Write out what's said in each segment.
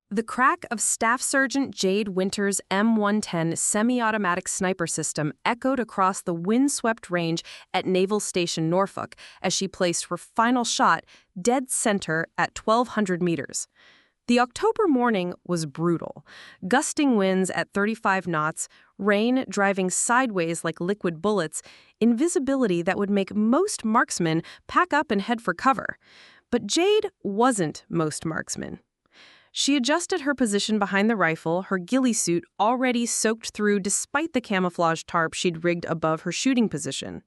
The crack of Staff Sergeant Jade Winter's M110 semi-automatic sniper system echoed across the windswept range at Naval Station Norfolk as she placed her final shot dead center at 1,200 meters. The October morning was brutal. Gusting winds at 35 knots, rain driving sideways like liquid bullets, invisibility that would make most marksmen pack up and head for cover. But Jade wasn't most marksmen. She adjusted her position behind the rifle, her ghillie suit already soaked through despite the camouflaged tarp she'd rigged above her shooting position.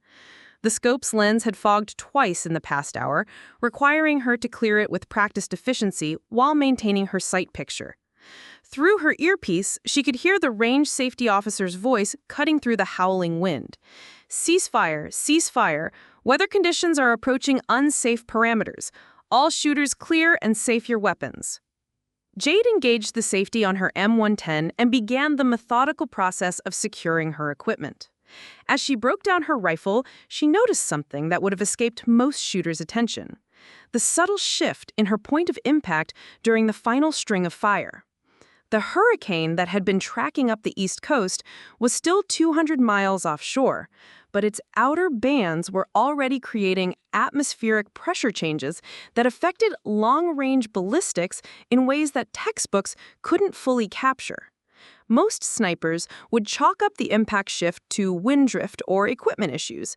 The scope's lens had fogged twice in the past hour, requiring her to clear it with practiced efficiency while maintaining her sight picture. Through her earpiece, she could hear the range safety officer's voice cutting through the howling wind. "Ceasefire, ceasefire. Weather conditions are approaching unsafe parameters. All shooters clear and safe your weapons." Jade engaged the safety on her M110 and began the methodical process of securing her equipment. As she broke down her rifle, she noticed something that would have escaped most shooters' attention: the subtle shift in her point of impact during the final string of fire. The hurricane that had been tracking up the East Coast was still 200 miles offshore, but its outer bands were already creating atmospheric pressure changes that affected long-range ballistics in ways that textbooks couldn't fully capture. Most snipers would chalk up the impact shift to wind drift or equipment issues.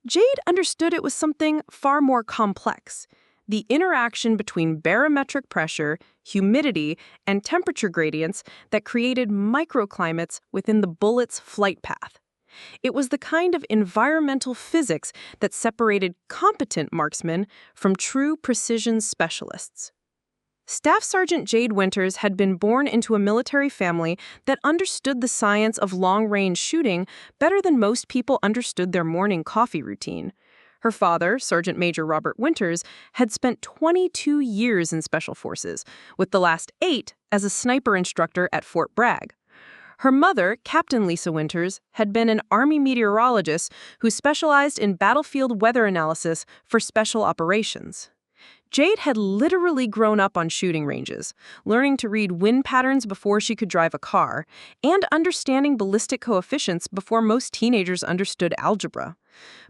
Jade understood it was something far more complex: the interaction between barometric pressure, humidity, and temperature gradients that created microclimates within the bullet's flight path. It was the kind of environmental physics that separated competent marksmen from true precision specialists. Staff Sergeant Jade Winters had been born into a military family that understood the science of long-range shooting better than most people understood their morning coffee routine. Her father, Sergeant Major Robert Winters, had spent 22 years in Special Forces, with the last 8 as a sniper instructor at Fort Bragg. Her mother, Captain Lisa Winters, had been an Army meteorologist who specialized in battlefield weather analysis for special operations. Jade had literally grown up on shooting ranges, learning to read wind patterns before she could drive a car, and understanding ballistic coefficients before most teenagers understood algebra.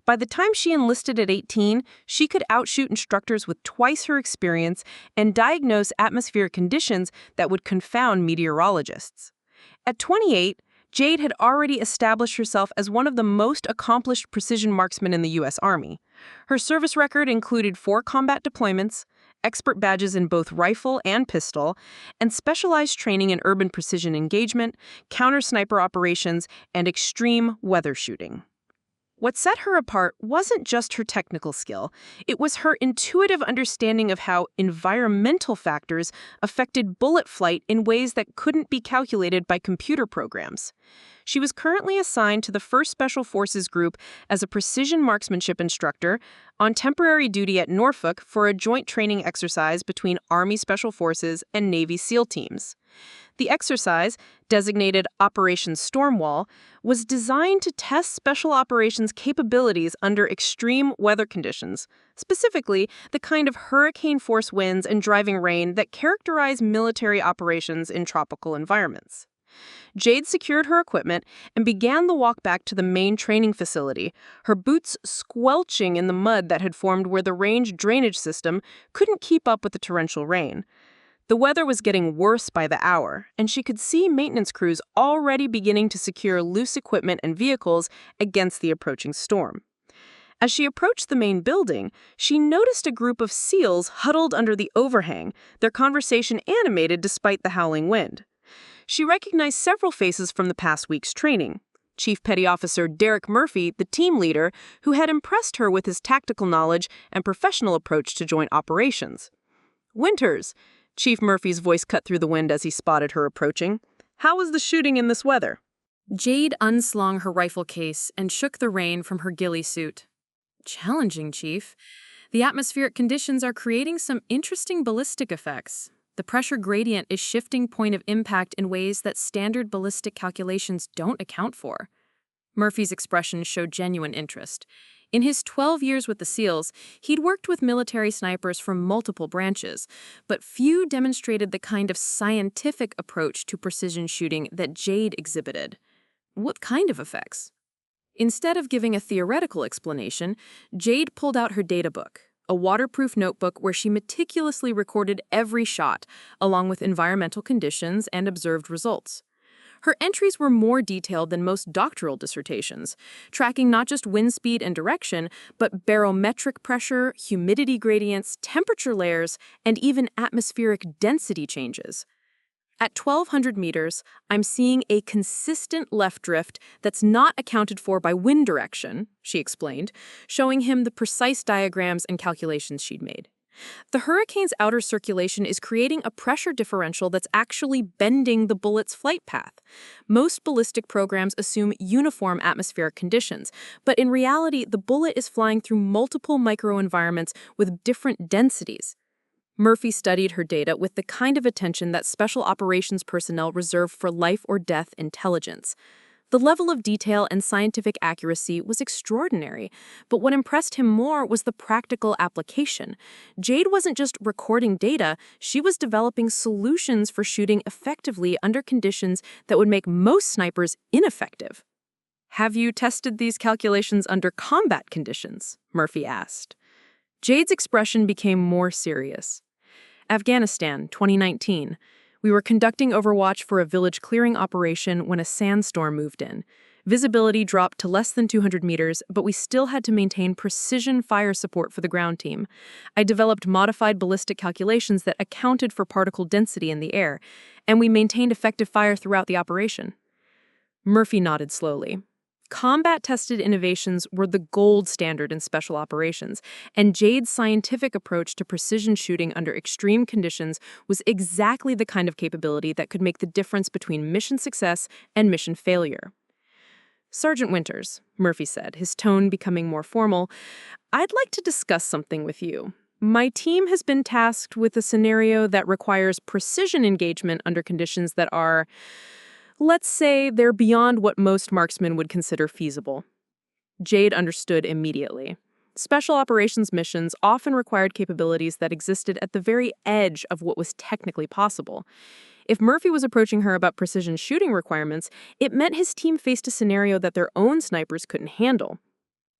By the time she enlisted at 18, she could outshoot instructors with twice her experience and diagnose atmospheric conditions that would confound meteorologists. At 28, Jade had already established herself as one of the most accomplished precision marksmen in the U.S. Army. Her service record included 4 combat deployments, expert badges in both rifle and pistol, and specialized training in urban precision engagement, counter-sniper operations, and extreme weather shooting. What set her apart wasn't just her technical skill. It was her intuitive understanding of how environmental factors affected bullet flight in ways that couldn't be calculated by computer programs. She was currently assigned to the 1st Special Forces Group as a precision marksmanship instructor on temporary duty at Norfolk for a joint training exercise between Army Special Forces and Navy SEAL teams. The exercise, designated Operation Stormwall, was designed to test special operations capabilities under extreme weather conditions, specifically the kind of hurricane-force winds and driving rain that characterize military operations in tropical environments. Jade secured her equipment and began the walk back to the main training facility, her boots squelching in the mud that had formed where the range drainage system couldn't keep up with the torrential rain. The weather was getting worse by the hour, and she could see maintenance crews already beginning to secure loose equipment and vehicles against the approaching storm. As she approached the main building, she noticed a group of SEALs huddled under the overhang, their conversation animated despite the howling wind. She recognized several faces from the past week's training. Chief Petty Officer Derek Murphy, the team leader, who had impressed her with his tactical knowledge and professional approach to joint operations. "Winters," Chief Murphy's voice cut through the wind as he spotted her approaching. "How was the shooting in this weather?" Jade unslung her rifle case and shook the rain from her ghillie suit. "Challenging, Chief. The atmospheric conditions are creating some interesting ballistic effects. The pressure gradient is shifting point of impact in ways that standard ballistic calculations don't account for." Murphy's expression showed genuine interest. In his 12 years with the SEALs, he'd worked with military snipers from multiple branches, but few demonstrated the kind of scientific approach to precision shooting that Jade exhibited. What kind of effects? Instead of giving a theoretical explanation, Jade pulled out her data book, a waterproof notebook where she meticulously recorded every shot, along with environmental conditions and observed results. Her entries were more detailed than most doctoral dissertations, tracking not just wind speed and direction, but barometric pressure, humidity gradients, temperature layers, and even atmospheric density changes. At 1,200 meters, I'm seeing a consistent left drift that's not accounted for by wind direction, she explained, showing him the precise diagrams and calculations she'd made. The hurricane's outer circulation is creating a pressure differential that's actually bending the bullet's flight path. Most ballistic programs assume uniform atmospheric conditions, but in reality, the bullet is flying through multiple microenvironments with different densities. Murphy studied her data with the kind of attention that special operations personnel reserve for life-or-death intelligence. The level of detail and scientific accuracy was extraordinary, but what impressed him more was the practical application. Jade wasn't just recording data, she was developing solutions for shooting effectively under conditions that would make most snipers ineffective. "Have you tested these calculations under combat conditions?" Murphy asked. Jade's expression became more serious. "Afghanistan, 2019. We were conducting overwatch for a village clearing operation when a sandstorm moved in. Visibility dropped to less than 200 meters, but we still had to maintain precision fire support for the ground team. I developed modified ballistic calculations that accounted for particle density in the air, and we maintained effective fire throughout the operation." Murphy nodded slowly. Combat-tested innovations were the gold standard in special operations, and Jade's scientific approach to precision shooting under extreme conditions was exactly the kind of capability that could make the difference between mission success and mission failure. "Sergeant Winters," Murphy said, his tone becoming more formal, "I'd like to discuss something with you. My team has been tasked with a scenario that requires precision engagement under conditions that are, let's say, they're beyond what most marksmen would consider feasible." Jade understood immediately. Special operations missions often required capabilities that existed at the very edge of what was technically possible. If Murphy was approaching her about precision shooting requirements, it meant his team faced a scenario that their own snipers couldn't handle.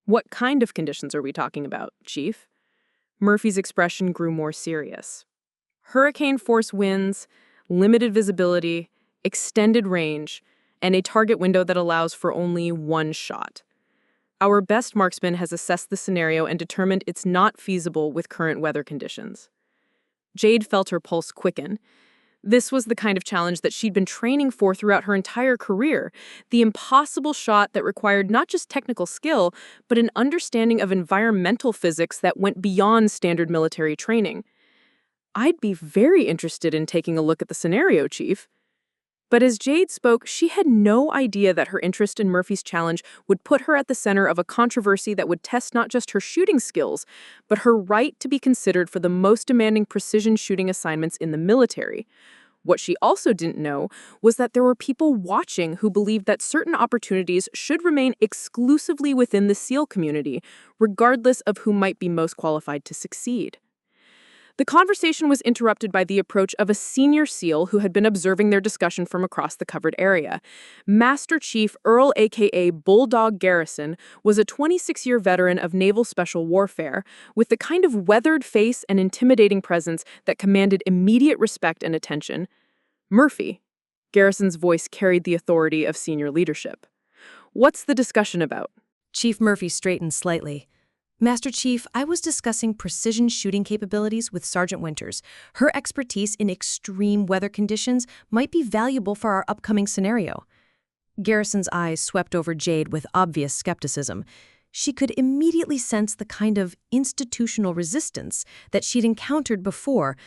"What kind of conditions are we talking about, Chief?" Murphy's expression grew more serious. "Hurricane-force winds, limited visibility, extended range, and a target window that allows for only one shot. Our best marksman has assessed the scenario and determined it's not feasible with current weather conditions." Jade felt her pulse quicken. This was the kind of challenge that she'd been training for throughout her entire career, the impossible shot that required not just technical skill, but an understanding of environmental physics that went beyond standard military training. "I'd be very interested in taking a look at the scenario, Chief." But as Jade spoke, she had no idea that her interest in Murphy's challenge would put her at the center of a controversy that would test not just her shooting skills, but her right to be considered for the most demanding precision shooting assignments in the military. What she also didn't know was that there were people watching who believed that certain opportunities should remain exclusively within the SEAL community, regardless of who might be most qualified to succeed. The conversation was interrupted by the approach of a senior SEAL who had been observing their discussion from across the covered area. Master Chief Earl aka Bulldog Garrison was a 26-year veteran of naval special warfare, with the kind of weathered face and intimidating presence that commanded immediate respect and attention. "Murphy." Garrison's voice carried the authority of senior leadership. "What's the discussion about?" Chief Murphy straightened slightly. "Master Chief, I was discussing precision shooting capabilities with Sergeant Winters. Her expertise in extreme weather conditions might be valuable for our upcoming scenario." Garrison's eyes swept over Jade with obvious skepticism. She could immediately sense the kind of institutional resistance that she'd encountered before,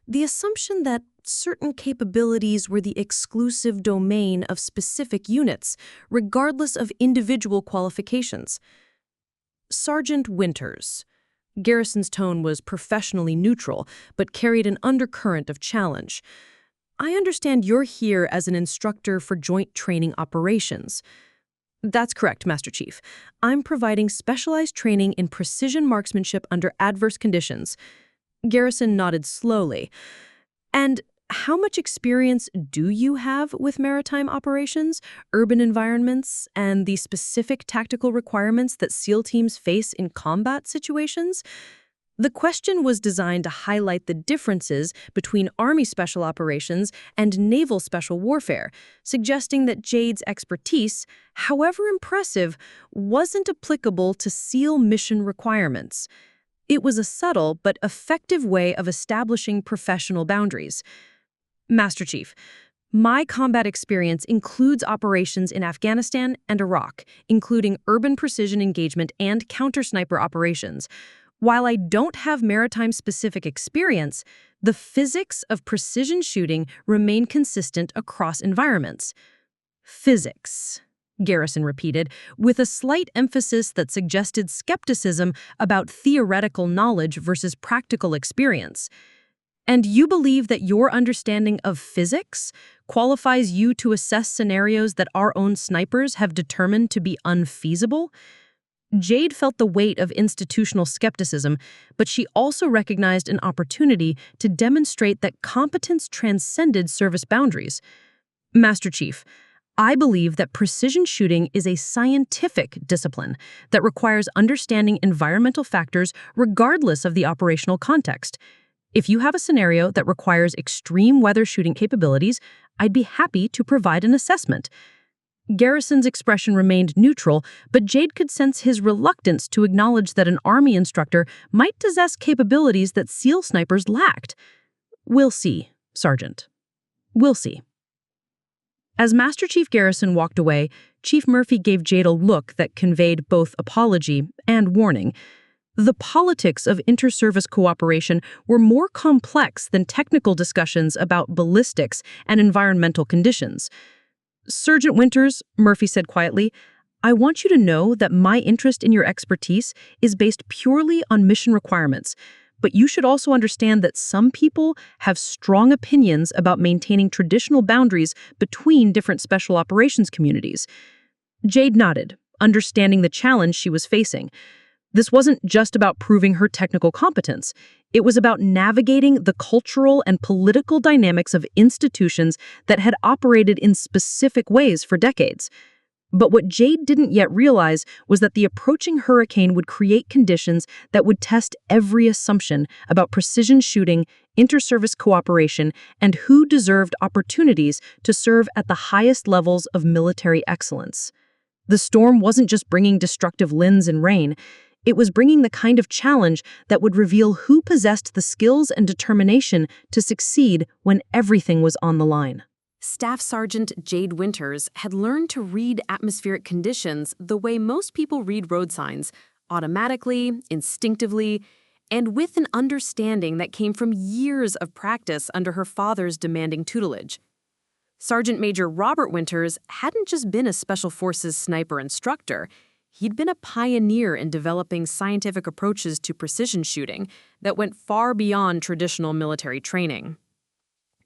the assumption that certain capabilities were the exclusive domain of specific units, regardless of individual qualifications. "Sergeant Winters." Garrison's tone was professionally neutral, but carried an undercurrent of challenge. "I understand you're here as an instructor for joint training operations. That's correct, Master Chief. I'm providing specialized training in precision marksmanship under adverse conditions. Garrison nodded slowly. And how much experience do you have with maritime operations, urban environments, and the specific tactical requirements that SEAL teams face in combat situations? The question was designed to highlight the differences between Army Special Operations and Naval Special Warfare, suggesting that Jade's expertise, however impressive, wasn't applicable to SEAL mission requirements. It was a subtle but effective way of establishing professional boundaries. Master Chief, my combat experience includes operations in Afghanistan and Iraq, including urban precision engagement and counter-sniper operations. While I don't have maritime-specific experience, the physics of precision shooting remain consistent across environments. Physics, Garrison repeated, with a slight emphasis that suggested skepticism about theoretical knowledge versus practical experience. And you believe that your understanding of physics qualifies you to assess scenarios that our own snipers have determined to be unfeasible? Jade felt the weight of institutional skepticism, but she also recognized an opportunity to demonstrate that competence transcended service boundaries. Master Chief, I believe that precision shooting is a scientific discipline that requires understanding environmental factors regardless of the operational context. If you have a scenario that requires extreme weather shooting capabilities, I'd be happy to provide an assessment. Garrison's expression remained neutral, but Jade could sense his reluctance to acknowledge that an Army instructor might possess capabilities that SEAL snipers lacked. We'll see, Sergeant. We'll see. As Master Chief Garrison walked away, Chief Murphy gave Jade a look that conveyed both apology and warning. The politics of inter-service cooperation were more complex than technical discussions about ballistics and environmental conditions. Sergeant Winters, Murphy said quietly, I want you to know that my interest in your expertise is based purely on mission requirements, but you should also understand that some people have strong opinions about maintaining traditional boundaries between different special operations communities. Jade nodded, understanding the challenge she was facing. This wasn't just about proving her technical competence. It was about navigating the cultural and political dynamics of institutions that had operated in specific ways for decades. But what Jade didn't yet realize was that the approaching hurricane would create conditions that would test every assumption about precision shooting, inter-service cooperation, and who deserved opportunities to serve at the highest levels of military excellence. The storm wasn't just bringing destructive winds and rain. It was bringing the kind of challenge that would reveal who possessed the skills and determination to succeed when everything was on the line. Staff Sergeant Jade Winters had learned to read atmospheric conditions the way most people read road signs, automatically, instinctively, and with an understanding that came from years of practice under her father's demanding tutelage. Sergeant Major Robert Winters hadn't just been a Special Forces sniper instructor. He'd been a pioneer in developing scientific approaches to precision shooting that went far beyond traditional military training.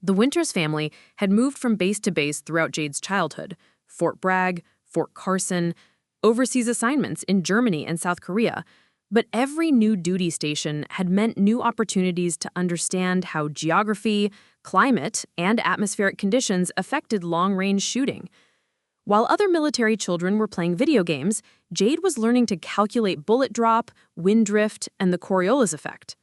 The Winters family had moved from base to base throughout Jade's childhood: Fort Bragg, Fort Carson, overseas assignments in Germany and South Korea. But every new duty station had meant new opportunities to understand how geography, climate, and atmospheric conditions affected long-range shooting. While other military children were playing video games, Jade was learning to calculate bullet drop, wind drift, and the Coriolis effect.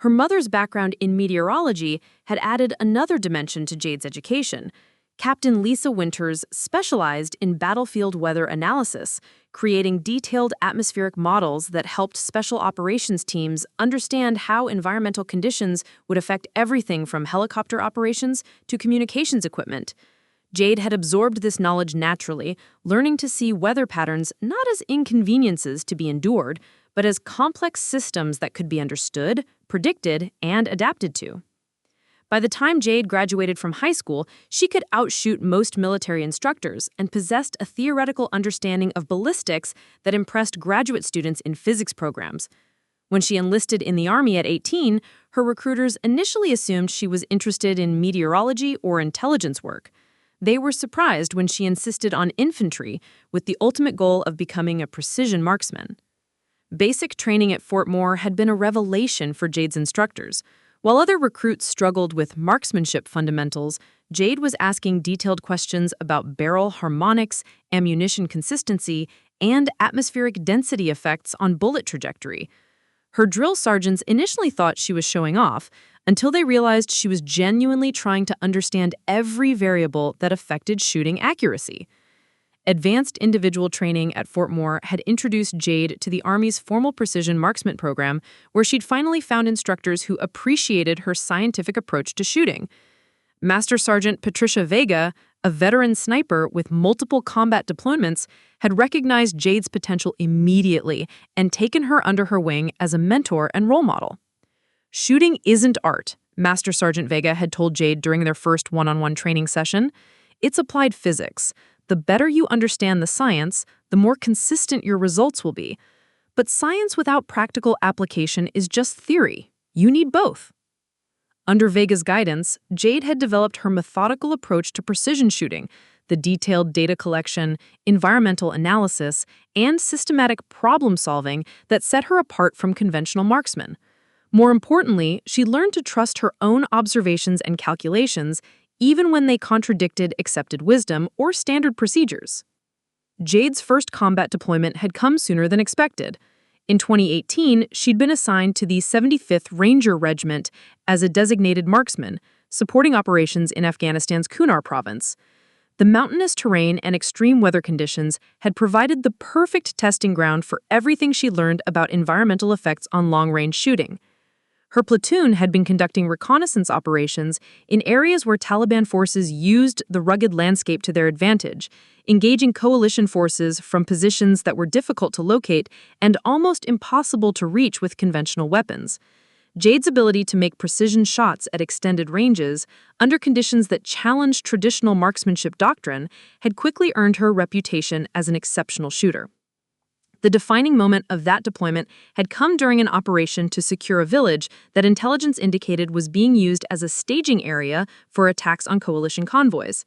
Her mother's background in meteorology had added another dimension to Jade's education. Captain Lisa Winters specialized in battlefield weather analysis, creating detailed atmospheric models that helped special operations teams understand how environmental conditions would affect everything from helicopter operations to communications equipment. Jade had absorbed this knowledge naturally, learning to see weather patterns not as inconveniences to be endured, but as complex systems that could be understood, predicted, and adapted to. By the time Jade graduated from high school, she could outshoot most military instructors and possessed a theoretical understanding of ballistics that impressed graduate students in physics programs. When she enlisted in the Army at 18, her recruiters initially assumed she was interested in meteorology or intelligence work. They were surprised when she insisted on infantry, with the ultimate goal of becoming a precision marksman. Basic training at Fort Moore had been a revelation for Jade's instructors. While other recruits struggled with marksmanship fundamentals, Jade was asking detailed questions about barrel harmonics, ammunition consistency, and atmospheric density effects on bullet trajectory. Her drill sergeants initially thought she was showing off, until they realized she was genuinely trying to understand every variable that affected shooting accuracy. Advanced individual training at Fort Moore had introduced Jade to the Army's formal precision marksman program, where she'd finally found instructors who appreciated her scientific approach to shooting. Master Sergeant Patricia Vega, a veteran sniper with multiple combat deployments, had recognized Jade's potential immediately and taken her under her wing as a mentor and role model. "Shooting isn't art," Master Sergeant Vega had told Jade during their first one-on-one training session. "It's applied physics. The better you understand the science, the more consistent your results will be. But science without practical application is just theory. You need both." Under Vega's guidance, Jade had developed her methodical approach to precision shooting, the detailed data collection, environmental analysis, and systematic problem-solving that set her apart from conventional marksmen. More importantly, she learned to trust her own observations and calculations, even when they contradicted accepted wisdom or standard procedures. Jade's first combat deployment had come sooner than expected. In 2018, she'd been assigned to the 75th Ranger Regiment as a designated marksman, supporting operations in Afghanistan's Kunar province. The mountainous terrain and extreme weather conditions had provided the perfect testing ground for everything she learned about environmental effects on long-range shooting. Her platoon had been conducting reconnaissance operations in areas where Taliban forces used the rugged landscape to their advantage, engaging coalition forces from positions that were difficult to locate and almost impossible to reach with conventional weapons. Jade's ability to make precision shots at extended ranges, under conditions that challenged traditional marksmanship doctrine, had quickly earned her a reputation as an exceptional shooter. The defining moment of that deployment had come during an operation to secure a village that intelligence indicated was being used as a staging area for attacks on coalition convoys.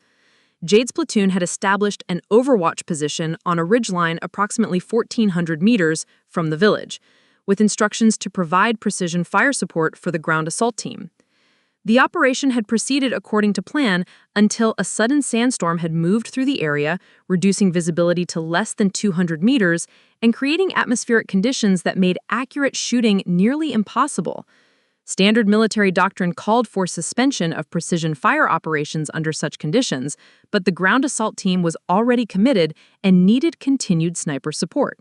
Jade's platoon had established an overwatch position on a ridgeline approximately 1,400 meters from the village, with instructions to provide precision fire support for the ground assault team. The operation had proceeded according to plan until a sudden sandstorm had moved through the area, reducing visibility to less than 200 meters and creating atmospheric conditions that made accurate shooting nearly impossible. Standard military doctrine called for suspension of precision fire operations under such conditions, but the ground assault team was already committed and needed continued sniper support.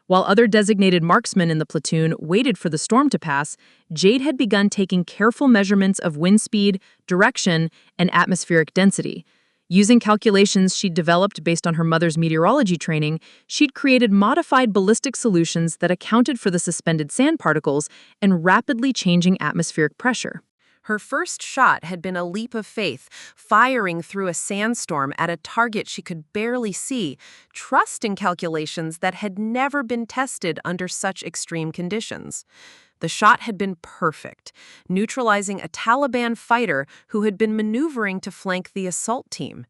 While other designated marksmen in the platoon waited for the storm to pass, Jade had begun taking careful measurements of wind speed, direction, and atmospheric density. Using calculations she'd developed based on her mother's meteorology training, she'd created modified ballistic solutions that accounted for the suspended sand particles and rapidly changing atmospheric pressure. Her first shot had been a leap of faith, firing through a sandstorm at a target she could barely see, trusting calculations that had never been tested under such extreme conditions. The shot had been perfect, neutralizing a Taliban fighter who had been maneuvering to flank the assault team.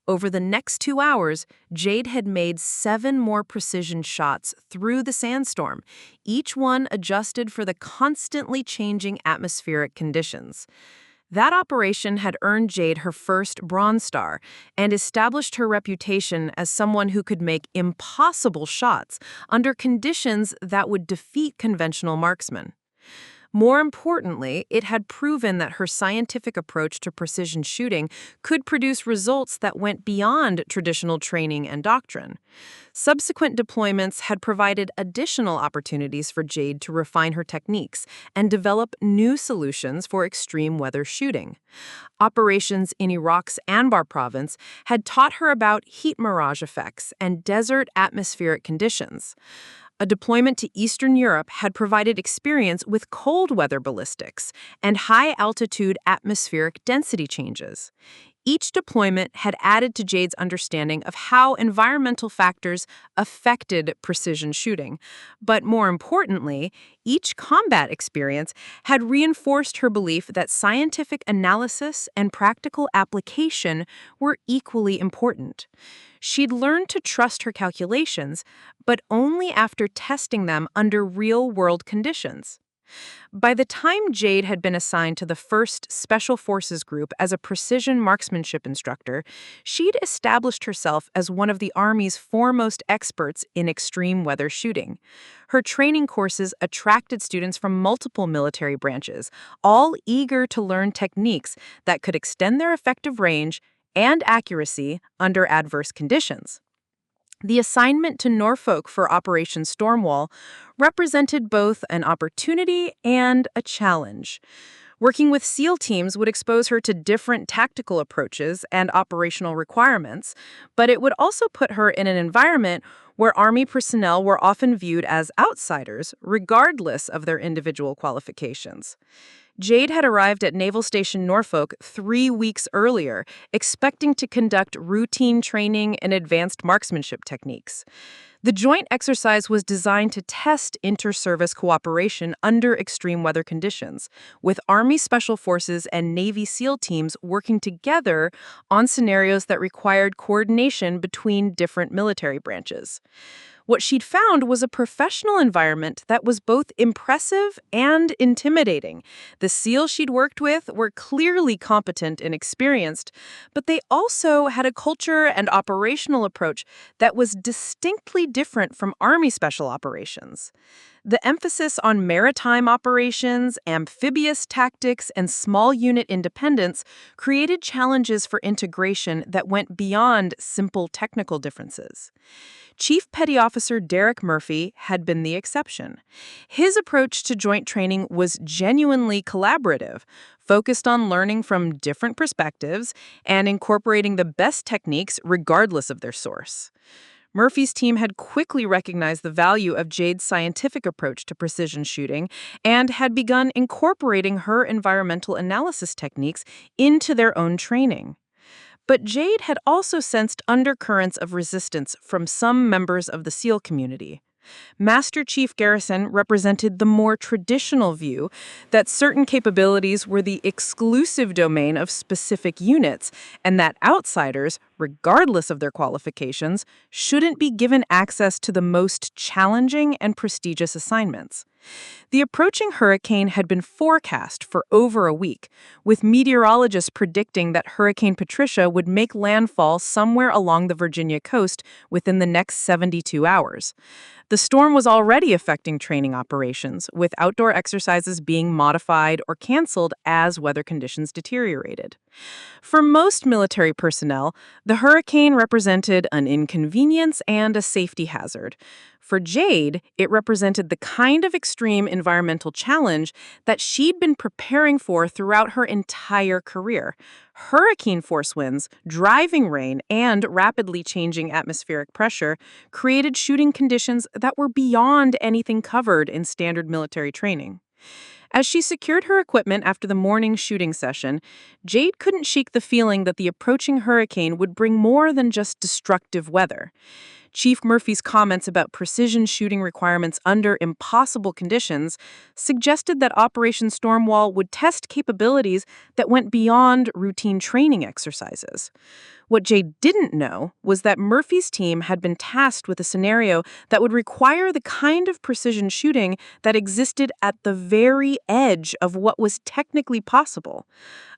Over the next 2 hours, Jade had made 7 more precision shots through the sandstorm, each one adjusted for the constantly changing atmospheric conditions. That operation had earned Jade her first Bronze Star and established her reputation as someone who could make impossible shots under conditions that would defeat conventional marksmen. More importantly, it had proven that her scientific approach to precision shooting could produce results that went beyond traditional training and doctrine. Subsequent deployments had provided additional opportunities for Jade to refine her techniques and develop new solutions for extreme weather shooting. Operations in Iraq's Anbar province had taught her about heat mirage effects and desert atmospheric conditions. A deployment to Eastern Europe had provided experience with cold weather ballistics and high-altitude atmospheric density changes. Each deployment had added to Jade's understanding of how environmental factors affected precision shooting. But more importantly, each combat experience had reinforced her belief that scientific analysis and practical application were equally important. She'd learned to trust her calculations, but only after testing them under real-world conditions. By the time Jade had been assigned to the 1st Special Forces Group as a precision marksmanship instructor, she'd established herself as one of the Army's foremost experts in extreme weather shooting. Her training courses attracted students from multiple military branches, all eager to learn techniques that could extend their effective range and accuracy under adverse conditions. The assignment to Norfolk for Operation Stormwall represented both an opportunity and a challenge. Working with SEAL teams would expose her to different tactical approaches and operational requirements, but it would also put her in an environment where Army personnel were often viewed as outsiders, regardless of their individual qualifications. Jade had arrived at Naval Station Norfolk 3 weeks earlier, expecting to conduct routine training in advanced marksmanship techniques. The joint exercise was designed to test inter-service cooperation under extreme weather conditions, with Army Special Forces and Navy SEAL teams working together on scenarios that required coordination between different military branches. What she'd found was a professional environment that was both impressive and intimidating. The SEALs she'd worked with were clearly competent and experienced, but they also had a culture and operational approach that was distinctly different from Army Special Operations. The emphasis on maritime operations, amphibious tactics, and small unit independence created challenges for integration that went beyond simple technical differences. Chief Petty Officer Derek Murphy had been the exception. His approach to joint training was genuinely collaborative, focused on learning from different perspectives and incorporating the best techniques regardless of their source. Murphy's team had quickly recognized the value of Jade's scientific approach to precision shooting and had begun incorporating her environmental analysis techniques into their own training. But Jade had also sensed undercurrents of resistance from some members of the SEAL community. Master Chief Garrison represented the more traditional view that certain capabilities were the exclusive domain of specific units and that outsiders, regardless of their qualifications, shouldn't be given access to the most challenging and prestigious assignments. The approaching hurricane had been forecast for over a week, with meteorologists predicting that Hurricane Patricia would make landfall somewhere along the Virginia coast within the next 72 hours. The storm was already affecting training operations, with outdoor exercises being modified or canceled as weather conditions deteriorated. For most military personnel, the hurricane represented an inconvenience and a safety hazard. For Jade, it represented the kind of extreme environmental challenge that she'd been preparing for throughout her entire career. Hurricane force winds, driving rain, and rapidly changing atmospheric pressure created shooting conditions that were beyond anything covered in standard military training. As she secured her equipment after the morning shooting session, Jade couldn't shake the feeling that the approaching hurricane would bring more than just destructive weather. Chief Murphy's comments about precision shooting requirements under impossible conditions suggested that Operation Stormwall would test capabilities that went beyond routine training exercises. What Jade didn't know was that Murphy's team had been tasked with a scenario that would require the kind of precision shooting that existed at the very edge of what was technically possible.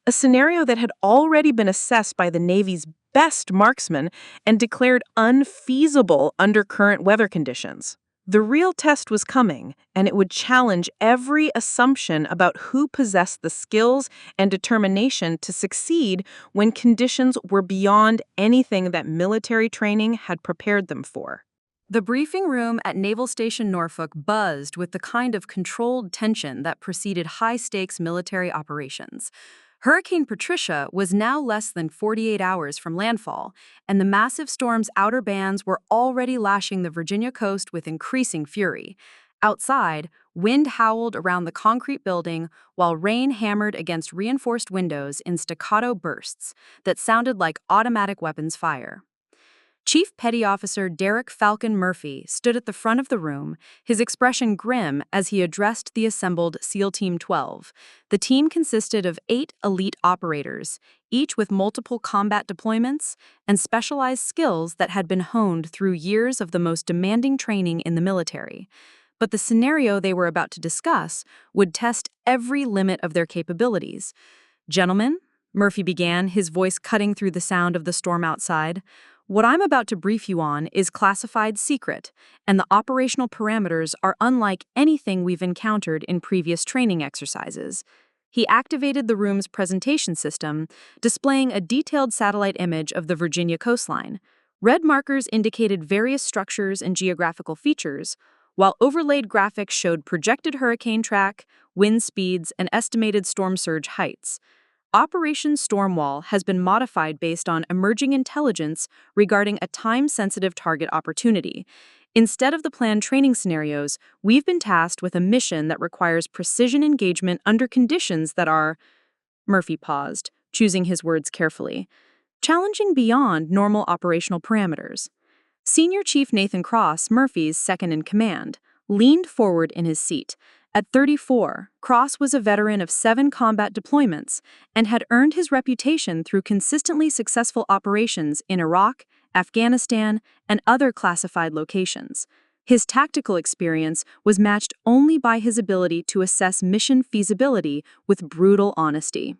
A scenario that had already been assessed by the Navy's best marksmen and declared unfeasible under current weather conditions. The real test was coming, and it would challenge every assumption about who possessed the skills and determination to succeed when conditions were beyond anything that military training had prepared them for. The briefing room at Naval Station Norfolk buzzed with the kind of controlled tension that preceded high-stakes military operations. Hurricane Patricia was now less than 48 hours from landfall, and the massive storm's outer bands were already lashing the Virginia coast with increasing fury. Outside, Wind howled around the concrete building while rain hammered against reinforced windows in staccato bursts that sounded like automatic weapons fire. Chief Petty Officer Derek Falcon Murphy stood at the front of the room, his expression grim as he addressed the assembled SEAL Team 12. The team consisted of 8 elite operators, each with multiple combat deployments and specialized skills that had been honed through years of the most demanding training in the military. But the scenario they were about to discuss would test every limit of their capabilities. "Gentlemen," Murphy began, his voice cutting through the sound of the storm outside, "what I'm about to brief you on is classified secret, and the operational parameters are unlike anything we've encountered in previous training exercises." He activated the room's presentation system, displaying a detailed satellite image of the Virginia coastline. Red markers indicated various structures and geographical features, while overlaid graphics showed projected hurricane track, wind speeds, and estimated storm surge heights. Operation Stormwall has been modified based on emerging intelligence regarding a time-sensitive target opportunity. Instead of the planned training scenarios, we've been tasked with a mission that requires precision engagement under conditions that are— Murphy paused, choosing his words carefully— challenging beyond normal operational parameters. Senior Chief Nathan Cross, Murphy's second-in-command, leaned forward in his seat. At 34, Cross was a veteran of 7 combat deployments and had earned his reputation through consistently successful operations in Iraq, Afghanistan, and other classified locations. His tactical experience was matched only by his ability to assess mission feasibility with brutal honesty.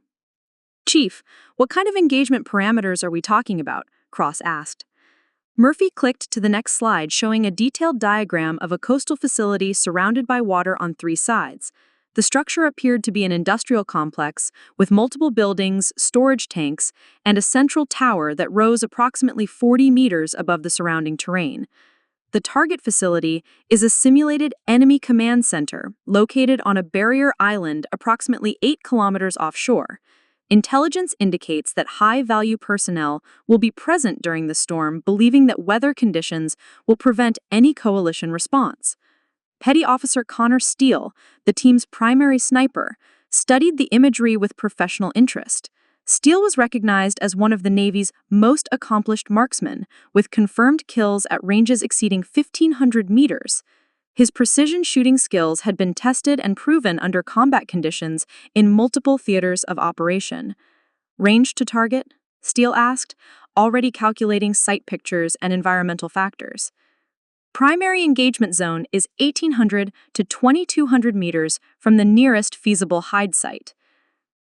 "Chief, what kind of engagement parameters are we talking about?" Cross asked. Murphy clicked to the next slide, showing a detailed diagram of a coastal facility surrounded by water on 3 sides. The structure appeared to be an industrial complex with multiple buildings, storage tanks, and a central tower that rose approximately 40 meters above the surrounding terrain. The target facility is a simulated enemy command center located on a barrier island approximately 8 kilometers offshore. Intelligence indicates that high-value personnel will be present during the storm, believing that weather conditions will prevent any coalition response. Petty Officer Connor Steele, the team's primary sniper, studied the imagery with professional interest. Steele was recognized as one of the Navy's most accomplished marksmen, with confirmed kills at ranges exceeding 1,500 meters. His precision shooting skills had been tested and proven under combat conditions in multiple theaters of operation. "Range to target?" Steele asked, already calculating site pictures and environmental factors. "Primary engagement zone is 1,800 to 2,200 meters from the nearest feasible hide site.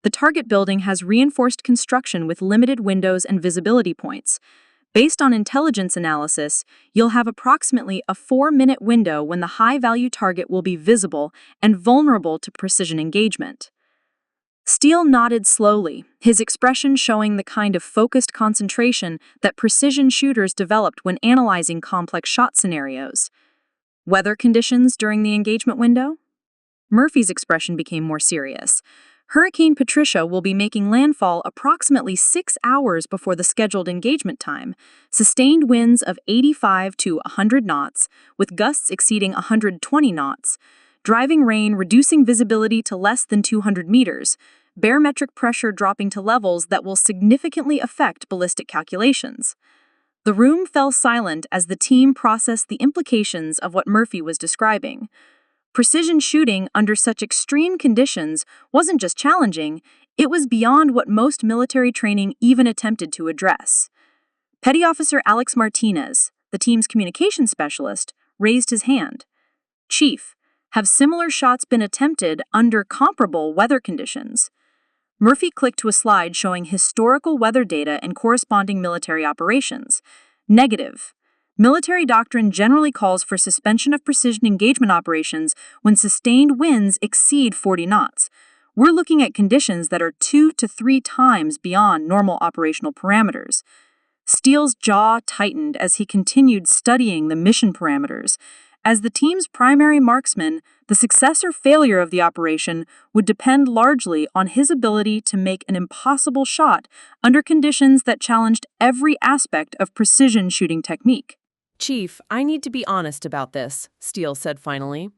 The target building has reinforced construction with limited windows and visibility points. Based on intelligence analysis, you'll have approximately a 4-minute window when the high-value target will be visible and vulnerable to precision engagement." Steele nodded slowly, his expression showing the kind of focused concentration that precision shooters developed when analyzing complex shot scenarios. "Weather conditions during the engagement window?" Murphy's expression became more serious. "Hurricane Patricia will be making landfall approximately 6 hours before the scheduled engagement time. Sustained winds of 85 to 100 knots, with gusts exceeding 120 knots. Driving rain reducing visibility to less than 200 meters. Barometric pressure dropping to levels that will significantly affect ballistic calculations." The room fell silent as the team processed the implications of what Murphy was describing. Precision shooting under such extreme conditions wasn't just challenging, it was beyond what most military training even attempted to address. Petty Officer Alex Martinez, the team's communications specialist, raised his hand. "Chief, have similar shots been attempted under comparable weather conditions?" Murphy clicked to a slide showing historical weather data and corresponding military operations. "Negative. Military doctrine generally calls for suspension of precision engagement operations when sustained winds exceed 40 knots. We're looking at conditions that are 2 to 3 times beyond normal operational parameters." Steele's jaw tightened as he continued studying the mission parameters. As the team's primary marksman, the success or failure of the operation would depend largely on his ability to make an impossible shot under conditions that challenged every aspect of precision shooting technique. "Chief, I need to be honest about this," Steele said finally.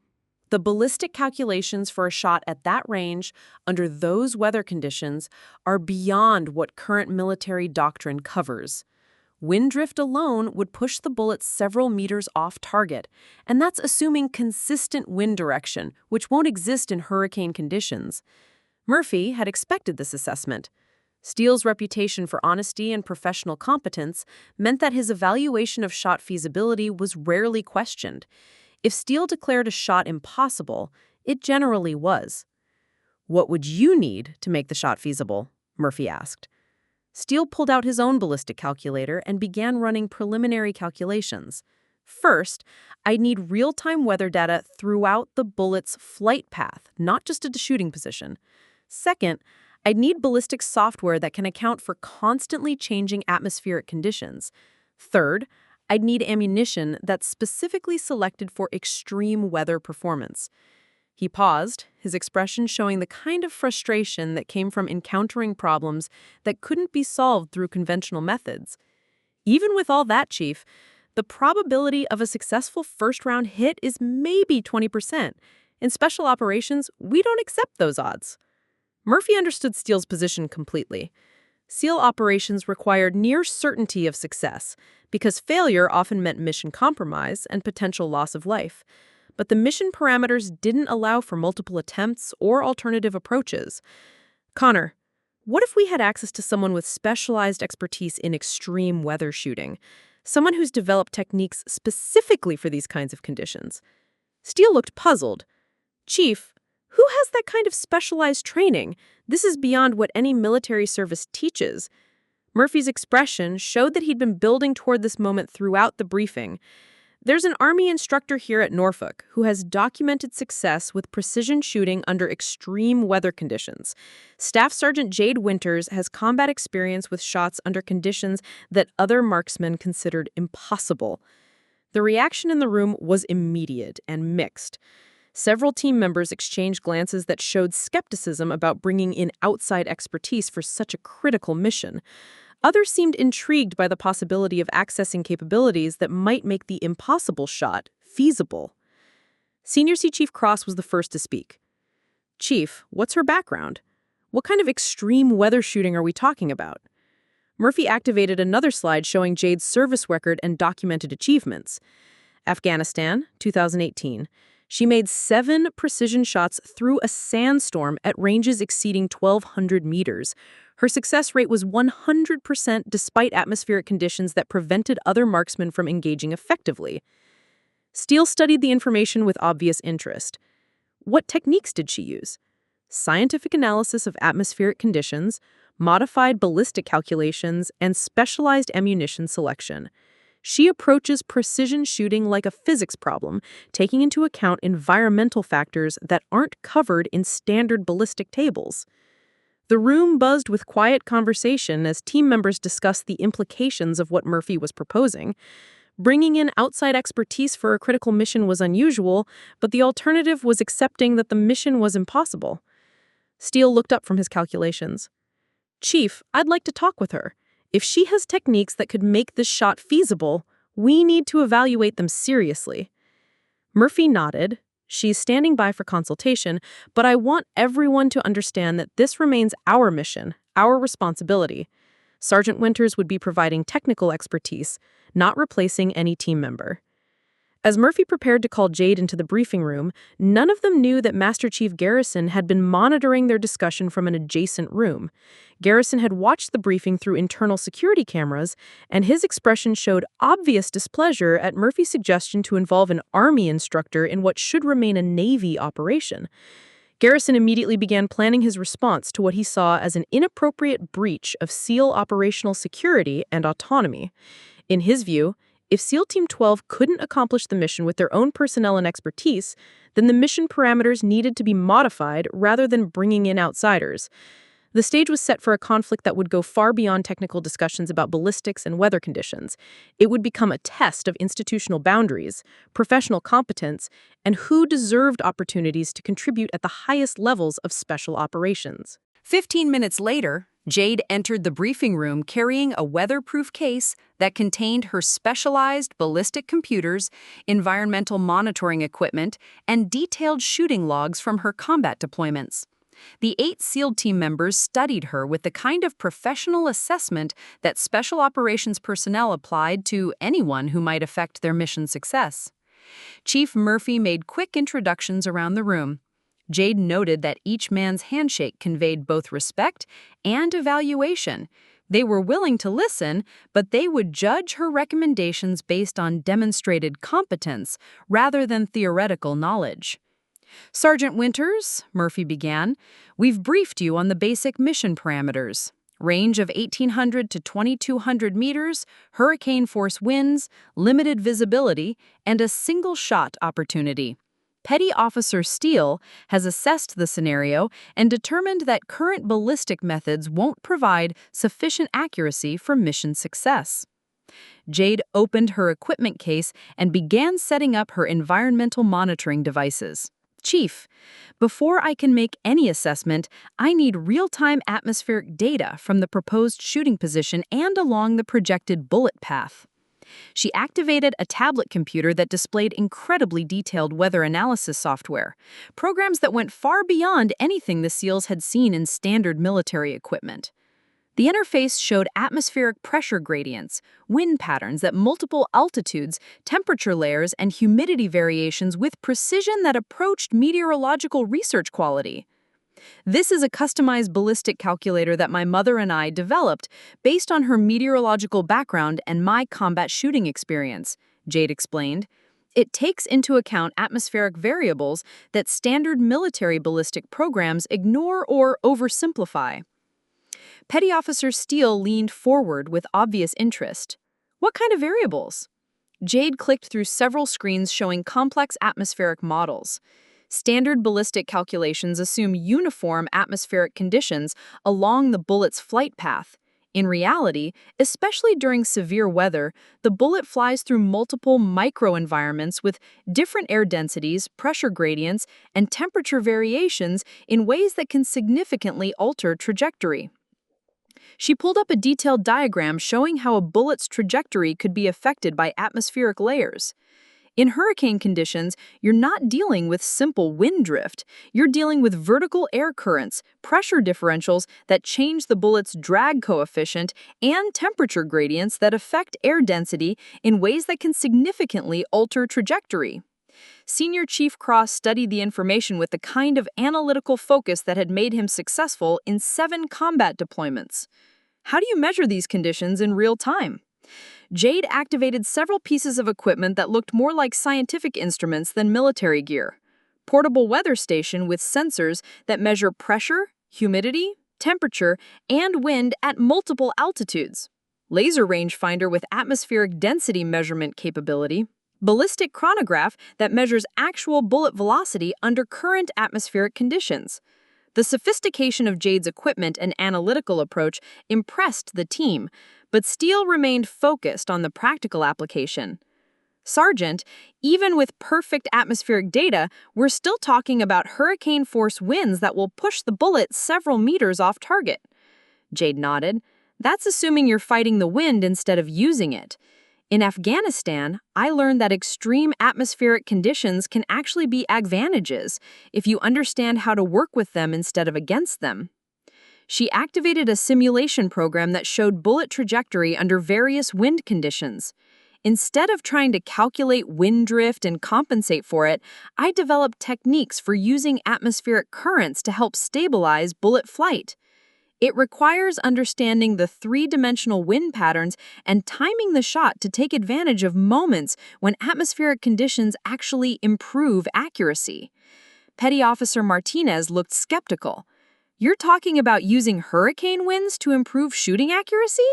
The ballistic calculations for a shot at that range, under those weather conditions, are beyond what current military doctrine covers. Wind drift alone would push the bullet several meters off target, and that's assuming consistent wind direction, which won't exist in hurricane conditions. Murphy had expected this assessment. Steele's reputation for honesty and professional competence meant that his evaluation of shot feasibility was rarely questioned. If Steele declared a shot impossible, it generally was. "What would you need to make the shot feasible?" Murphy asked. Steele pulled out his own ballistic calculator and began running preliminary calculations. "First, I'd need real-time weather data throughout the bullet's flight path, not just at the shooting position. Second, I'd need ballistic software that can account for constantly changing atmospheric conditions. Third, I'd need ammunition that's specifically selected for extreme weather performance." He paused, his expression showing the kind of frustration that came from encountering problems that couldn't be solved through conventional methods. "Even with all that, Chief, the probability of a successful first-round hit is maybe 20%. In special operations, we don't accept those odds." Murphy understood Steele's position completely. SEAL operations required near certainty of success, because failure often meant mission compromise and potential loss of life. But the mission parameters didn't allow for multiple attempts or alternative approaches. "Connor, what if we had access to someone with specialized expertise in extreme weather shooting? Someone who's developed techniques specifically for these kinds of conditions?" Steele looked puzzled. "Chief, who has that kind of specialized training? This is beyond what any military service teaches." Murphy's expression showed that he'd been building toward this moment throughout the briefing. "There's an Army instructor here at Norfolk who has documented success with precision shooting under extreme weather conditions. Staff Sergeant Jade Winters has combat experience with shots under conditions that other marksmen considered impossible." The reaction in the room was immediate and mixed. Several team members exchanged glances that showed skepticism about bringing in outside expertise for such a critical mission. Others seemed intrigued by the possibility of accessing capabilities that might make the impossible shot feasible. Senior Sea Chief Cross was the first to speak. "Chief, what's her background? What kind of extreme weather shooting are we talking about?" Murphy activated another slide showing Jade's service record and documented achievements. Afghanistan, 2018. She made 7 precision shots through a sandstorm at ranges exceeding 1,200 meters. Her success rate was 100% despite atmospheric conditions that prevented other marksmen from engaging effectively. Steele studied the information with obvious interest. What techniques did she use? Scientific analysis of atmospheric conditions, modified ballistic calculations, and specialized ammunition selection. She approaches precision shooting like a physics problem, taking into account environmental factors that aren't covered in standard ballistic tables. The room buzzed with quiet conversation as team members discussed the implications of what Murphy was proposing. Bringing in outside expertise for a critical mission was unusual, but the alternative was accepting that the mission was impossible. Steele looked up from his calculations. "Chief, I'd like to talk with her. If she has techniques that could make this shot feasible, we need to evaluate them seriously." Murphy nodded. "She's standing by for consultation, but I want everyone to understand that this remains our mission, our responsibility. Sergeant Winters would be providing technical expertise, not replacing any team member." As Murphy prepared to call Jade into the briefing room, none of them knew that Master Chief Garrison had been monitoring their discussion from an adjacent room. Garrison had watched the briefing through internal security cameras, and his expression showed obvious displeasure at Murphy's suggestion to involve an Army instructor in what should remain a Navy operation. Garrison immediately began planning his response to what he saw as an inappropriate breach of SEAL operational security and autonomy. In his view, if SEAL Team 12 couldn't accomplish the mission with their own personnel and expertise, then the mission parameters needed to be modified rather than bringing in outsiders. The stage was set for a conflict that would go far beyond technical discussions about ballistics and weather conditions. It would become a test of institutional boundaries, professional competence, and who deserved opportunities to contribute at the highest levels of special operations. 15 minutes later, Jade entered the briefing room carrying a weatherproof case that contained her specialized ballistic computers, environmental monitoring equipment, and detailed shooting logs from her combat deployments. The 8 SEAL team members studied her with the kind of professional assessment that special operations personnel applied to anyone who might affect their mission success. Chief Murphy made quick introductions around the room. Jade noted that each man's handshake conveyed both respect and evaluation. They were willing to listen, but they would judge her recommendations based on demonstrated competence rather than theoretical knowledge. "Sergeant Winters," Murphy began, "we've briefed you on the basic mission parameters. Range of 1,800 to 2,200 meters, hurricane force winds, limited visibility, and a single-shot opportunity. Petty Officer Steele has assessed the scenario and determined that current ballistic methods won't provide sufficient accuracy for mission success." Jade opened her equipment case and began setting up her environmental monitoring devices. "Chief, before I can make any assessment, I need real-time atmospheric data from the proposed shooting position and along the projected bullet path." She activated a tablet computer that displayed incredibly detailed weather analysis software, programs that went far beyond anything the SEALs had seen in standard military equipment. The interface showed atmospheric pressure gradients, wind patterns at multiple altitudes, temperature layers, and humidity variations with precision that approached meteorological research quality. "This is a customized ballistic calculator that my mother and I developed based on her meteorological background and my combat shooting experience," Jade explained. "It takes into account atmospheric variables that standard military ballistic programs ignore or oversimplify." Petty Officer Steele leaned forward with obvious interest. "What kind of variables?" Jade clicked through several screens showing complex atmospheric models. Standard ballistic calculations assume uniform atmospheric conditions along the bullet's flight path. In reality, especially during severe weather, the bullet flies through multiple microenvironments with different air densities, pressure gradients, and temperature variations in ways that can significantly alter trajectory. She pulled up a detailed diagram showing how a bullet's trajectory could be affected by atmospheric layers. In hurricane conditions, you're not dealing with simple wind drift. You're dealing with vertical air currents, pressure differentials that change the bullet's drag coefficient, and temperature gradients that affect air density in ways that can significantly alter trajectory. Senior Chief Cross studied the information with the kind of analytical focus that had made him successful in 7 combat deployments. "How do you measure these conditions in real time?" Jade activated several pieces of equipment that looked more like scientific instruments than military gear. Portable weather station with sensors that measure pressure, humidity, temperature, and wind at multiple altitudes. Laser rangefinder with atmospheric density measurement capability. Ballistic chronograph that measures actual bullet velocity under current atmospheric conditions. The sophistication of Jade's equipment and analytical approach impressed the team, but Steele remained focused on the practical application. "Sergeant, even with perfect atmospheric data, we're still talking about hurricane force winds that will push the bullet several meters off target." Jade nodded. "That's assuming you're fighting the wind instead of using it. In Afghanistan, I learned that extreme atmospheric conditions can actually be advantages if you understand how to work with them instead of against them." She activated a simulation program that showed bullet trajectory under various wind conditions. "Instead of trying to calculate wind drift and compensate for it, I developed techniques for using atmospheric currents to help stabilize bullet flight. It requires understanding the 3-dimensional wind patterns and timing the shot to take advantage of moments when atmospheric conditions actually improve accuracy." Petty Officer Martinez looked skeptical. "You're talking about using hurricane winds to improve shooting accuracy?"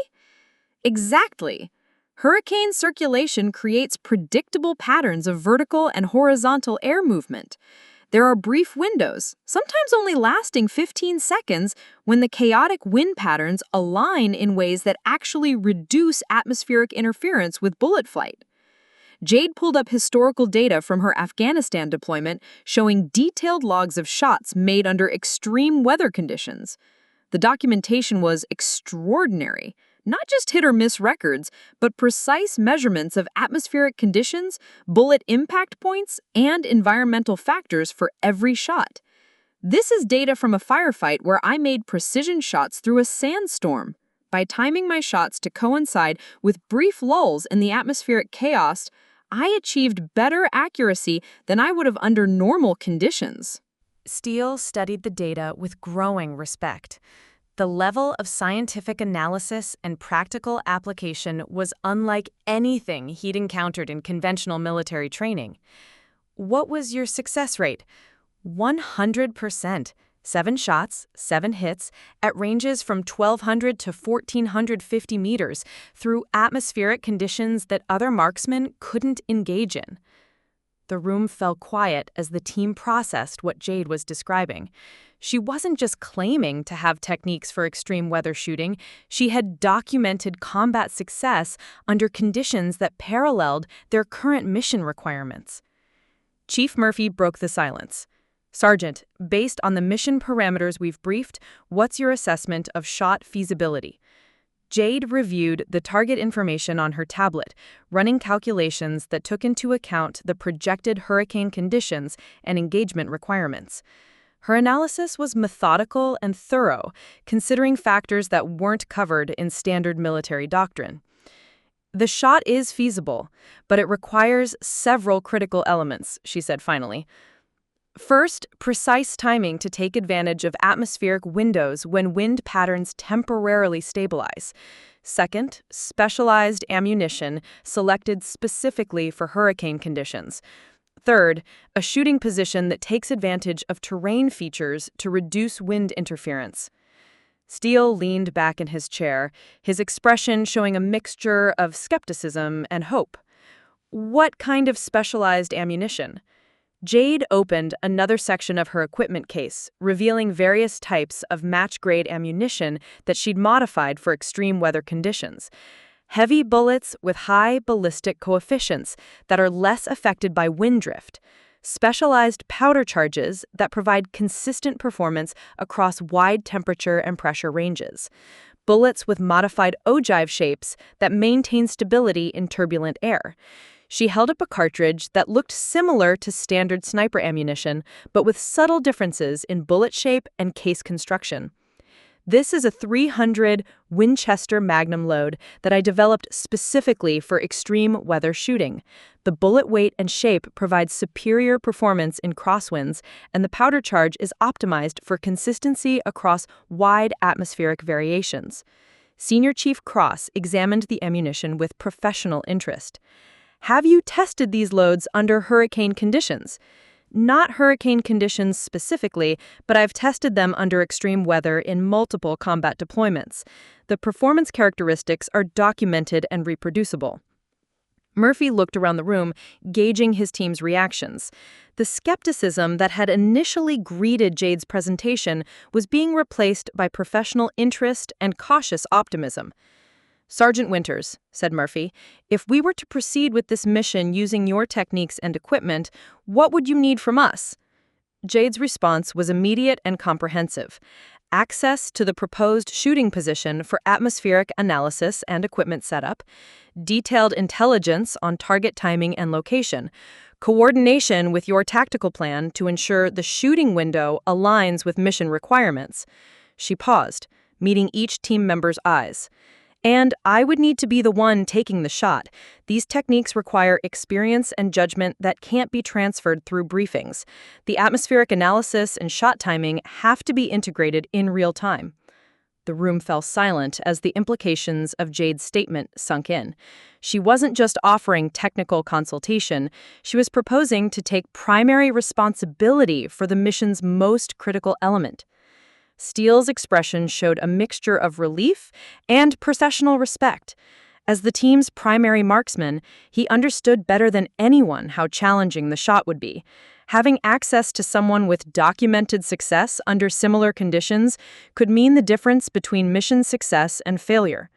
"Exactly. Hurricane circulation creates predictable patterns of vertical and horizontal air movement. There are brief windows, sometimes only lasting 15 seconds, when the chaotic wind patterns align in ways that actually reduce atmospheric interference with bullet flight." Jade pulled up historical data from her Afghanistan deployment showing detailed logs of shots made under extreme weather conditions. The documentation was extraordinary. Not just hit-or-miss records, but precise measurements of atmospheric conditions, bullet impact points, and environmental factors for every shot. This is data from a firefight where I made precision shots through a sandstorm. By timing my shots to coincide with brief lulls in the atmospheric chaos, I achieved better accuracy than I would have under normal conditions. Steele studied the data with growing respect. The level of scientific analysis and practical application was unlike anything he'd encountered in conventional military training. What was your success rate? 100%. 7 shots, 7 hits, at ranges from 1,200 to 1,450 meters through atmospheric conditions that other marksmen couldn't engage in. The room fell quiet as the team processed what Jade was describing. She wasn't just claiming to have techniques for extreme weather shooting, she had documented combat success under conditions that paralleled their current mission requirements. Chief Murphy broke the silence. Sergeant, based on the mission parameters we've briefed, what's your assessment of shot feasibility? Jade reviewed the target information on her tablet, running calculations that took into account the projected hurricane conditions and engagement requirements. Her analysis was methodical and thorough, considering factors that weren't covered in standard military doctrine. The shot is feasible, but it requires several critical elements, she said finally. First, precise timing to take advantage of atmospheric windows when wind patterns temporarily stabilize. Second, specialized ammunition selected specifically for hurricane conditions. Third, a shooting position that takes advantage of terrain features to reduce wind interference. Steele leaned back in his chair, his expression showing a mixture of skepticism and hope. What kind of specialized ammunition? Jade opened another section of her equipment case, revealing various types of match-grade ammunition that she'd modified for extreme weather conditions. Heavy bullets with high ballistic coefficients that are less affected by wind drift. Specialized powder charges that provide consistent performance across wide temperature and pressure ranges. Bullets with modified ogive shapes that maintain stability in turbulent air. She held up a cartridge that looked similar to standard sniper ammunition, but with subtle differences in bullet shape and case construction. This is a 300 Winchester Magnum load that I developed specifically for extreme weather shooting. The bullet weight and shape provides superior performance in crosswinds, and the powder charge is optimized for consistency across wide atmospheric variations. Senior Chief Cross examined the ammunition with professional interest. Have you tested these loads under hurricane conditions? Not hurricane conditions specifically, but I've tested them under extreme weather in multiple combat deployments. The performance characteristics are documented and reproducible. Murphy looked around the room, gauging his team's reactions. The skepticism that had initially greeted Jade's presentation was being replaced by professional interest and cautious optimism. Sergeant Winters, said Murphy, if we were to proceed with this mission using your techniques and equipment, what would you need from us? Jade's response was immediate and comprehensive. Access to the proposed shooting position for atmospheric analysis and equipment setup, detailed intelligence on target timing and location, coordination with your tactical plan to ensure the shooting window aligns with mission requirements. She paused, meeting each team member's eyes. And I would need to be the one taking the shot. These techniques require experience and judgment that can't be transferred through briefings. The atmospheric analysis and shot timing have to be integrated in real time. The room fell silent as the implications of Jade's statement sunk in. She wasn't just offering technical consultation, she was proposing to take primary responsibility for the mission's most critical element. Steele's expression showed a mixture of relief and processional respect. As the team's primary marksman, he understood better than anyone how challenging the shot would be. Having access to someone with documented success under similar conditions could mean the difference between mission success and failure.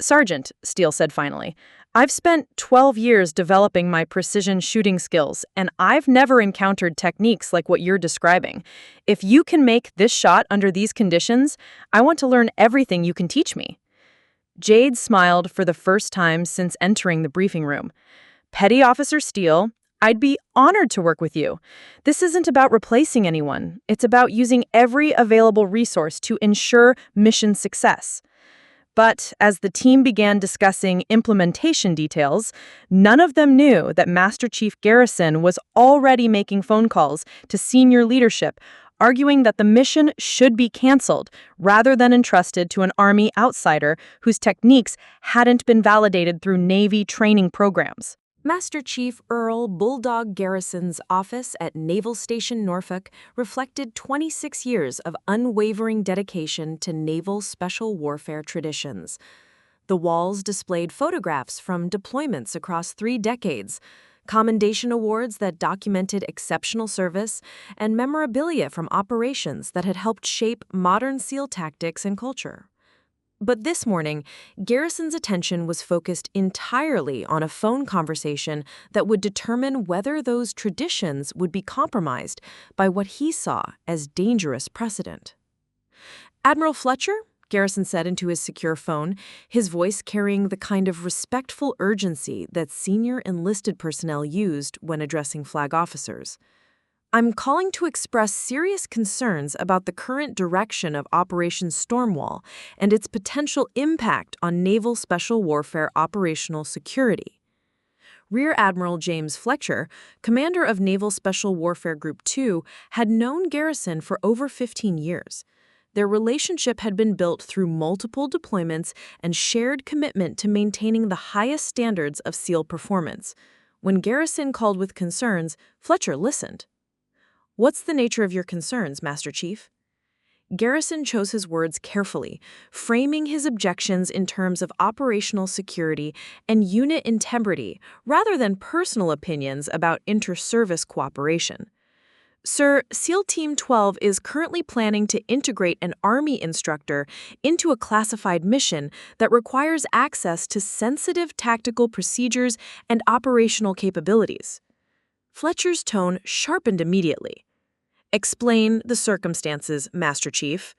Sergeant, Steele said finally, I've spent 12 years developing my precision shooting skills, and I've never encountered techniques like what you're describing. If you can make this shot under these conditions, I want to learn everything you can teach me. Jade smiled for the first time since entering the briefing room. Petty Officer Steele, I'd be honored to work with you. This isn't about replacing anyone. It's about using every available resource to ensure mission success. But as the team began discussing implementation details, none of them knew that Master Chief Garrison was already making phone calls to senior leadership, arguing that the mission should be canceled rather than entrusted to an Army outsider whose techniques hadn't been validated through Navy training programs. Master Chief Earl Bulldog Garrison's office at Naval Station Norfolk reflected 26 years of unwavering dedication to naval special warfare traditions. The walls displayed photographs from deployments across 3 decades, commendation awards that documented exceptional service, and memorabilia from operations that had helped shape modern SEAL tactics and culture. But this morning, Garrison's attention was focused entirely on a phone conversation that would determine whether those traditions would be compromised by what he saw as dangerous precedent. Admiral Fletcher, Garrison said into his secure phone, his voice carrying the kind of respectful urgency that senior enlisted personnel used when addressing flag officers. I'm calling to express serious concerns about the current direction of Operation Stormwall and its potential impact on naval special warfare operational security. Rear Admiral James Fletcher, commander of Naval Special Warfare Group 2, had known Garrison for over 15 years. Their relationship had been built through multiple deployments and shared commitment to maintaining the highest standards of SEAL performance. When Garrison called with concerns, Fletcher listened. What's the nature of your concerns, Master Chief? Garrison chose his words carefully, framing his objections in terms of operational security and unit integrity rather than personal opinions about inter-service cooperation. Sir, SEAL Team 12 is currently planning to integrate an Army instructor into a classified mission that requires access to sensitive tactical procedures and operational capabilities. Fletcher's tone sharpened immediately. Explain the circumstances, Master Chief.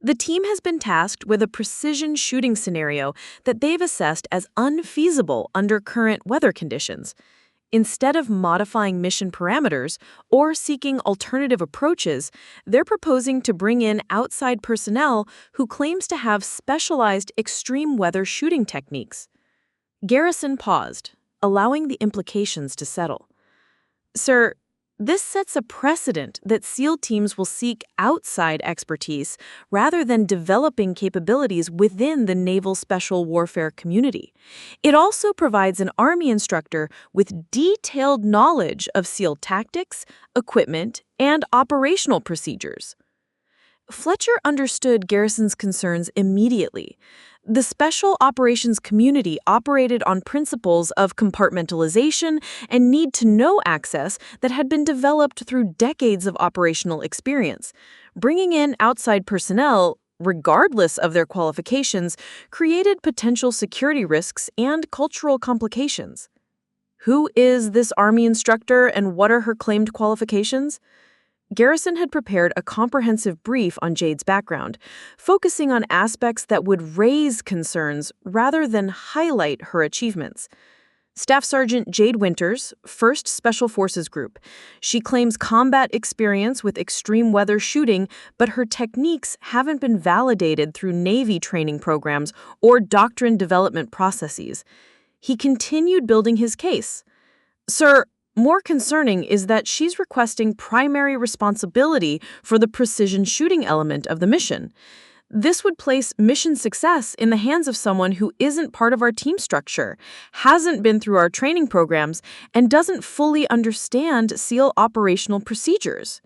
The team has been tasked with a precision shooting scenario that they've assessed as unfeasible under current weather conditions. Instead of modifying mission parameters or seeking alternative approaches, they're proposing to bring in outside personnel who claims to have specialized extreme weather shooting techniques. Garrison paused, allowing the implications to settle. Sir, this sets a precedent that SEAL teams will seek outside expertise rather than developing capabilities within the naval special warfare community. It also provides an Army instructor with detailed knowledge of SEAL tactics, equipment, and operational procedures. Fletcher understood Garrison's concerns immediately. The special operations community operated on principles of compartmentalization and need-to-know access that had been developed through decades of operational experience. Bringing in outside personnel, regardless of their qualifications, created potential security risks and cultural complications. Who is this Army instructor and what are her claimed qualifications? Garrison had prepared a comprehensive brief on Jade's background, focusing on aspects that would raise concerns rather than highlight her achievements. Staff Sergeant Jade Winters, 1st Special Forces Group. She claims combat experience with extreme weather shooting, but her techniques haven't been validated through Navy training programs or doctrine development processes. He continued building his case. Sir, more concerning is that she's requesting primary responsibility for the precision shooting element of the mission. This would place mission success in the hands of someone who isn't part of our team structure, hasn't been through our training programs, and doesn't fully understand SEAL operational procedures.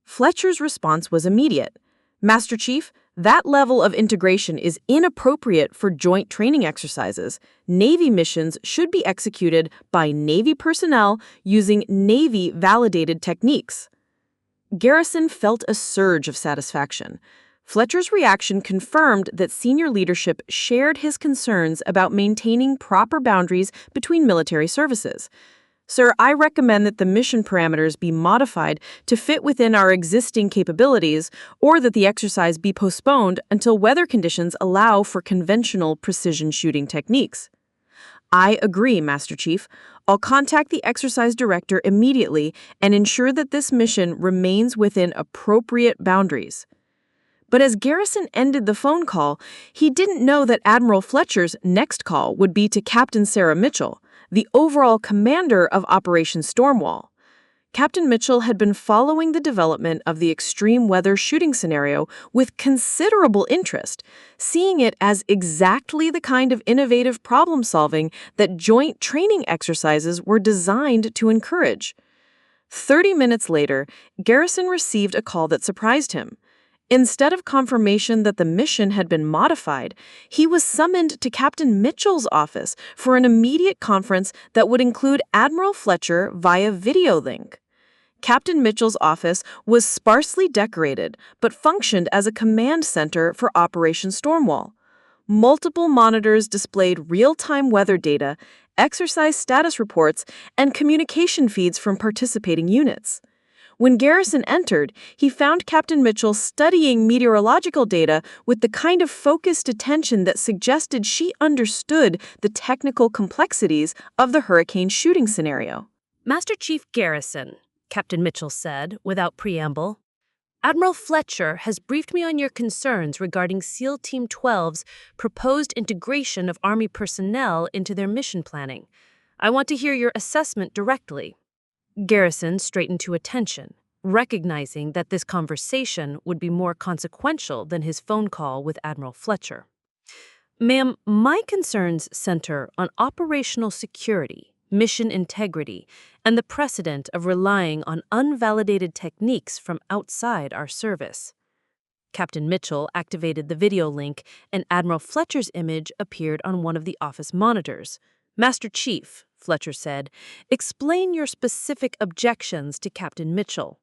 Fletcher's response was immediate. Master Chief, that level of integration is inappropriate for joint training exercises. Navy missions should be executed by Navy personnel using Navy-validated techniques. Garrison felt a surge of satisfaction. Fletcher's reaction confirmed that senior leadership shared his concerns about maintaining proper boundaries between military services. Sir, I recommend that the mission parameters be modified to fit within our existing capabilities, or that the exercise be postponed until weather conditions allow for conventional precision shooting techniques. I agree, Master Chief. I'll contact the exercise director immediately and ensure that this mission remains within appropriate boundaries. But as Garrison ended the phone call, he didn't know that Admiral Fletcher's next call would be to Captain Sarah Mitchell, the overall commander of Operation Stormwall. Captain Mitchell had been following the development of the extreme weather shooting scenario with considerable interest, seeing it as exactly the kind of innovative problem-solving that joint training exercises were designed to encourage. 30 minutes later, Garrison received a call that surprised him. Instead of confirmation that the mission had been modified, he was summoned to Captain Mitchell's office for an immediate conference that would include Admiral Fletcher via video link. Captain Mitchell's office was sparsely decorated, but functioned as a command center for Operation Stormwall. Multiple monitors displayed real-time weather data, exercise status reports, and communication feeds from participating units. When Garrison entered, he found Captain Mitchell studying meteorological data with the kind of focused attention that suggested she understood the technical complexities of the hurricane shooting scenario. Master Chief Garrison, Captain Mitchell said, without preamble, Admiral Fletcher has briefed me on your concerns regarding SEAL Team 12's proposed integration of Army personnel into their mission planning. I want to hear your assessment directly. Garrison straightened to attention, recognizing that this conversation would be more consequential than his phone call with Admiral Fletcher. Ma'am, my concerns center on operational security, mission integrity, and the precedent of relying on unvalidated techniques from outside our service. Captain Mitchell activated the video link, and Admiral Fletcher's image appeared on one of the office monitors. Master Chief, Fletcher said, explain your specific objections to Captain Mitchell.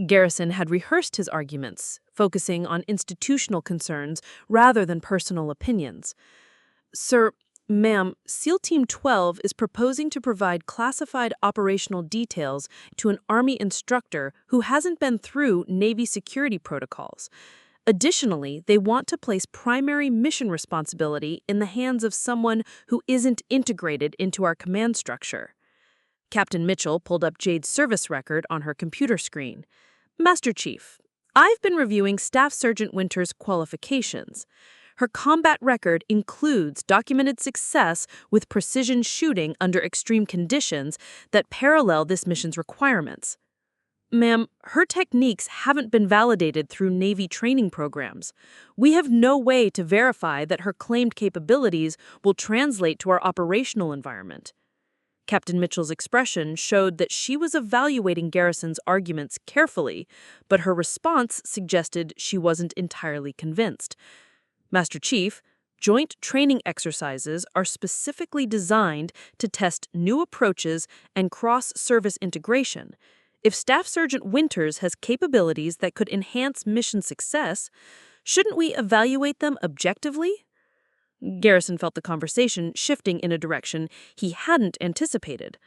Garrison had rehearsed his arguments, focusing on institutional concerns rather than personal opinions. Sir, ma'am, SEAL Team 12 is proposing to provide classified operational details to an Army instructor who hasn't been through Navy security protocols. Additionally, they want to place primary mission responsibility in the hands of someone who isn't integrated into our command structure. Captain Mitchell pulled up Jade's service record on her computer screen. Master Chief, I've been reviewing Staff Sergeant Winter's qualifications. Her combat record includes documented success with precision shooting under extreme conditions that parallel this mission's requirements. Ma'am, her techniques haven't been validated through Navy training programs. We have no way to verify that her claimed capabilities will translate to our operational environment. Captain Mitchell's expression showed that she was evaluating Garrison's arguments carefully, but her response suggested she wasn't entirely convinced. Master Chief, joint training exercises are specifically designed to test new approaches and cross-service integration. If Staff Sergeant Winters has capabilities that could enhance mission success, shouldn't we evaluate them objectively? Garrison felt the conversation shifting in a direction he hadn't anticipated.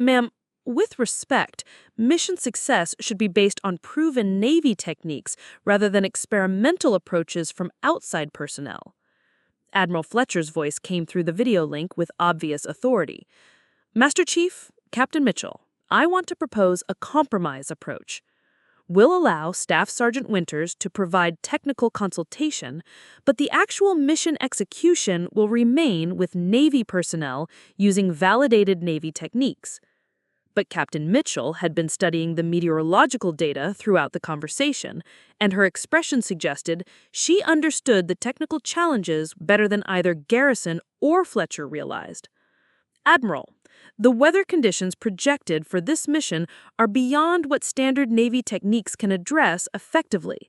Ma'am, with respect, mission success should be based on proven Navy techniques rather than experimental approaches from outside personnel. Admiral Fletcher's voice came through the video link with obvious authority. Master Chief, Captain Mitchell, I want to propose a compromise approach. We'll allow Staff Sergeant Winters to provide technical consultation, but the actual mission execution will remain with Navy personnel using validated Navy techniques. But Captain Mitchell had been studying the meteorological data throughout the conversation, and her expression suggested she understood the technical challenges better than either Garrison or Fletcher realized. Admiral, the weather conditions projected for this mission are beyond what standard Navy techniques can address effectively.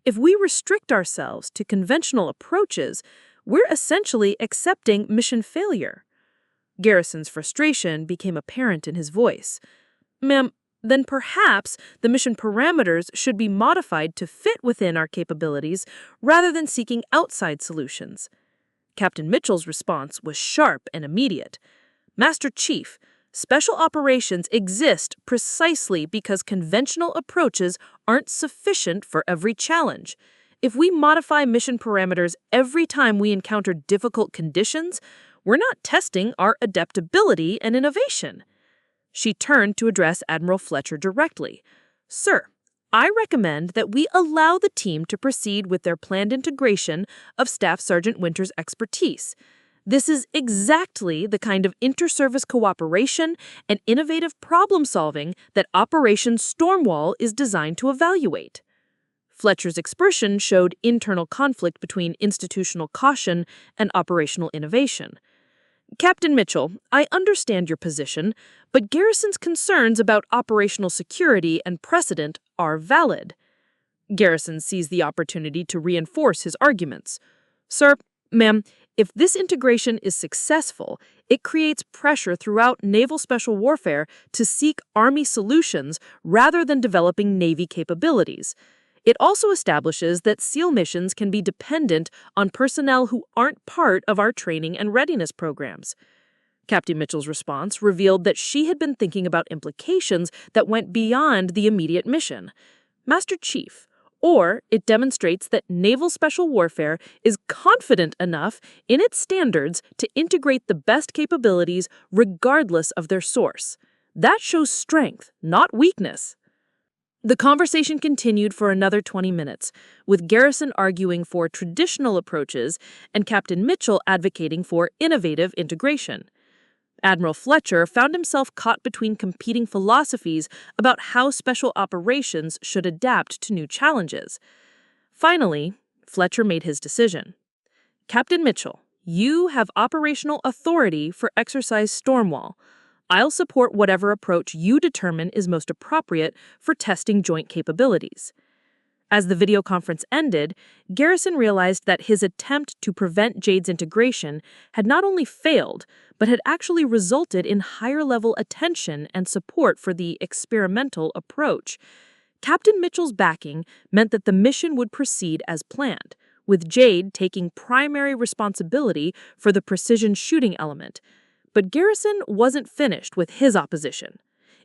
If we restrict ourselves to conventional approaches, we're essentially accepting mission failure. Garrison's frustration became apparent in his voice. Ma'am, then perhaps the mission parameters should be modified to fit within our capabilities rather than seeking outside solutions. Captain Mitchell's response was sharp and immediate. Master Chief, special operations exist precisely because conventional approaches aren't sufficient for every challenge. If we modify mission parameters every time we encounter difficult conditions, we're not testing our adaptability and innovation. She turned to address Admiral Fletcher directly. Sir, I recommend that we allow the team to proceed with their planned integration of Staff Sergeant Winter's expertise. This is exactly the kind of inter-service cooperation and innovative problem-solving that Operation Stormwall is designed to evaluate. Fletcher's expression showed internal conflict between institutional caution and operational innovation. Captain Mitchell, I understand your position, but Garrison's concerns about operational security and precedent are valid. Garrison seized the opportunity to reinforce his arguments. Sir, ma'am, if this integration is successful, it creates pressure throughout naval special warfare to seek Army solutions rather than developing Navy capabilities. It also establishes that SEAL missions can be dependent on personnel who aren't part of our training and readiness programs. Captain Mitchell's response revealed that she had been thinking about implications that went beyond the immediate mission. Master Chief, or it demonstrates that naval special warfare is confident enough in its standards to integrate the best capabilities regardless of their source. That shows strength, not weakness. The conversation continued for another 20 minutes, with Garrison arguing for traditional approaches and Captain Mitchell advocating for innovative integration. Admiral Fletcher found himself caught between competing philosophies about how special operations should adapt to new challenges. Finally, Fletcher made his decision. Captain Mitchell, you have operational authority for Exercise Stormwall. I'll support whatever approach you determine is most appropriate for testing joint capabilities. As the video conference ended, Garrison realized that his attempt to prevent Jade's integration had not only failed, but had actually resulted in higher-level attention and support for the experimental approach. Captain Mitchell's backing meant that the mission would proceed as planned, with Jade taking primary responsibility for the precision shooting element. But Garrison wasn't finished with his opposition.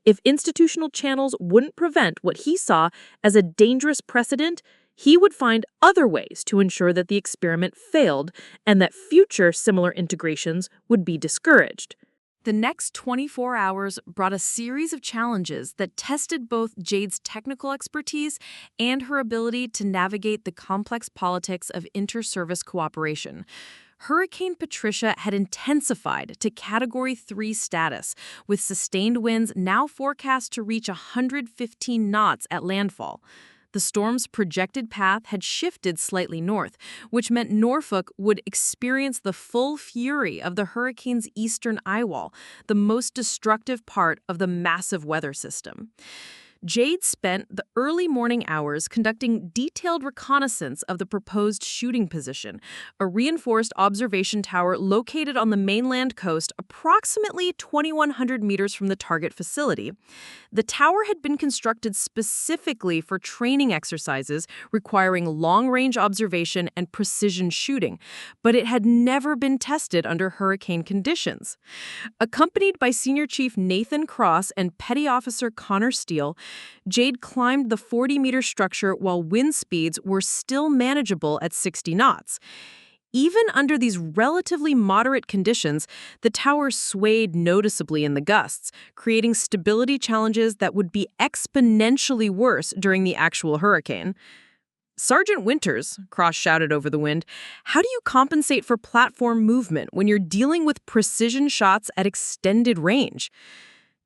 If institutional channels wouldn't prevent what he saw as a dangerous precedent, he would find other ways to ensure that the experiment failed and that future similar integrations would be discouraged. The next 24 hours brought a series of challenges that tested both Jade's technical expertise and her ability to navigate the complex politics of inter-service cooperation. Hurricane Patricia had intensified to Category 3 status, with sustained winds now forecast to reach 115 knots at landfall. The storm's projected path had shifted slightly north, which meant Norfolk would experience the full fury of the hurricane's eastern eyewall, the most destructive part of the massive weather system. Jade spent the early morning hours conducting detailed reconnaissance of the proposed shooting position, a reinforced observation tower located on the mainland coast approximately 2,100 meters from the target facility. The tower had been constructed specifically for training exercises requiring long-range observation and precision shooting, but it had never been tested under hurricane conditions. Accompanied by Senior Chief Nathan Cross and Petty Officer Connor Steele, Jade climbed the 40-meter structure while wind speeds were still manageable at 60 knots. Even under these relatively moderate conditions, the tower swayed noticeably in the gusts, creating stability challenges that would be exponentially worse during the actual hurricane. Sergeant Winters, Cross shouted over the wind, how do you compensate for platform movement when you're dealing with precision shots at extended range?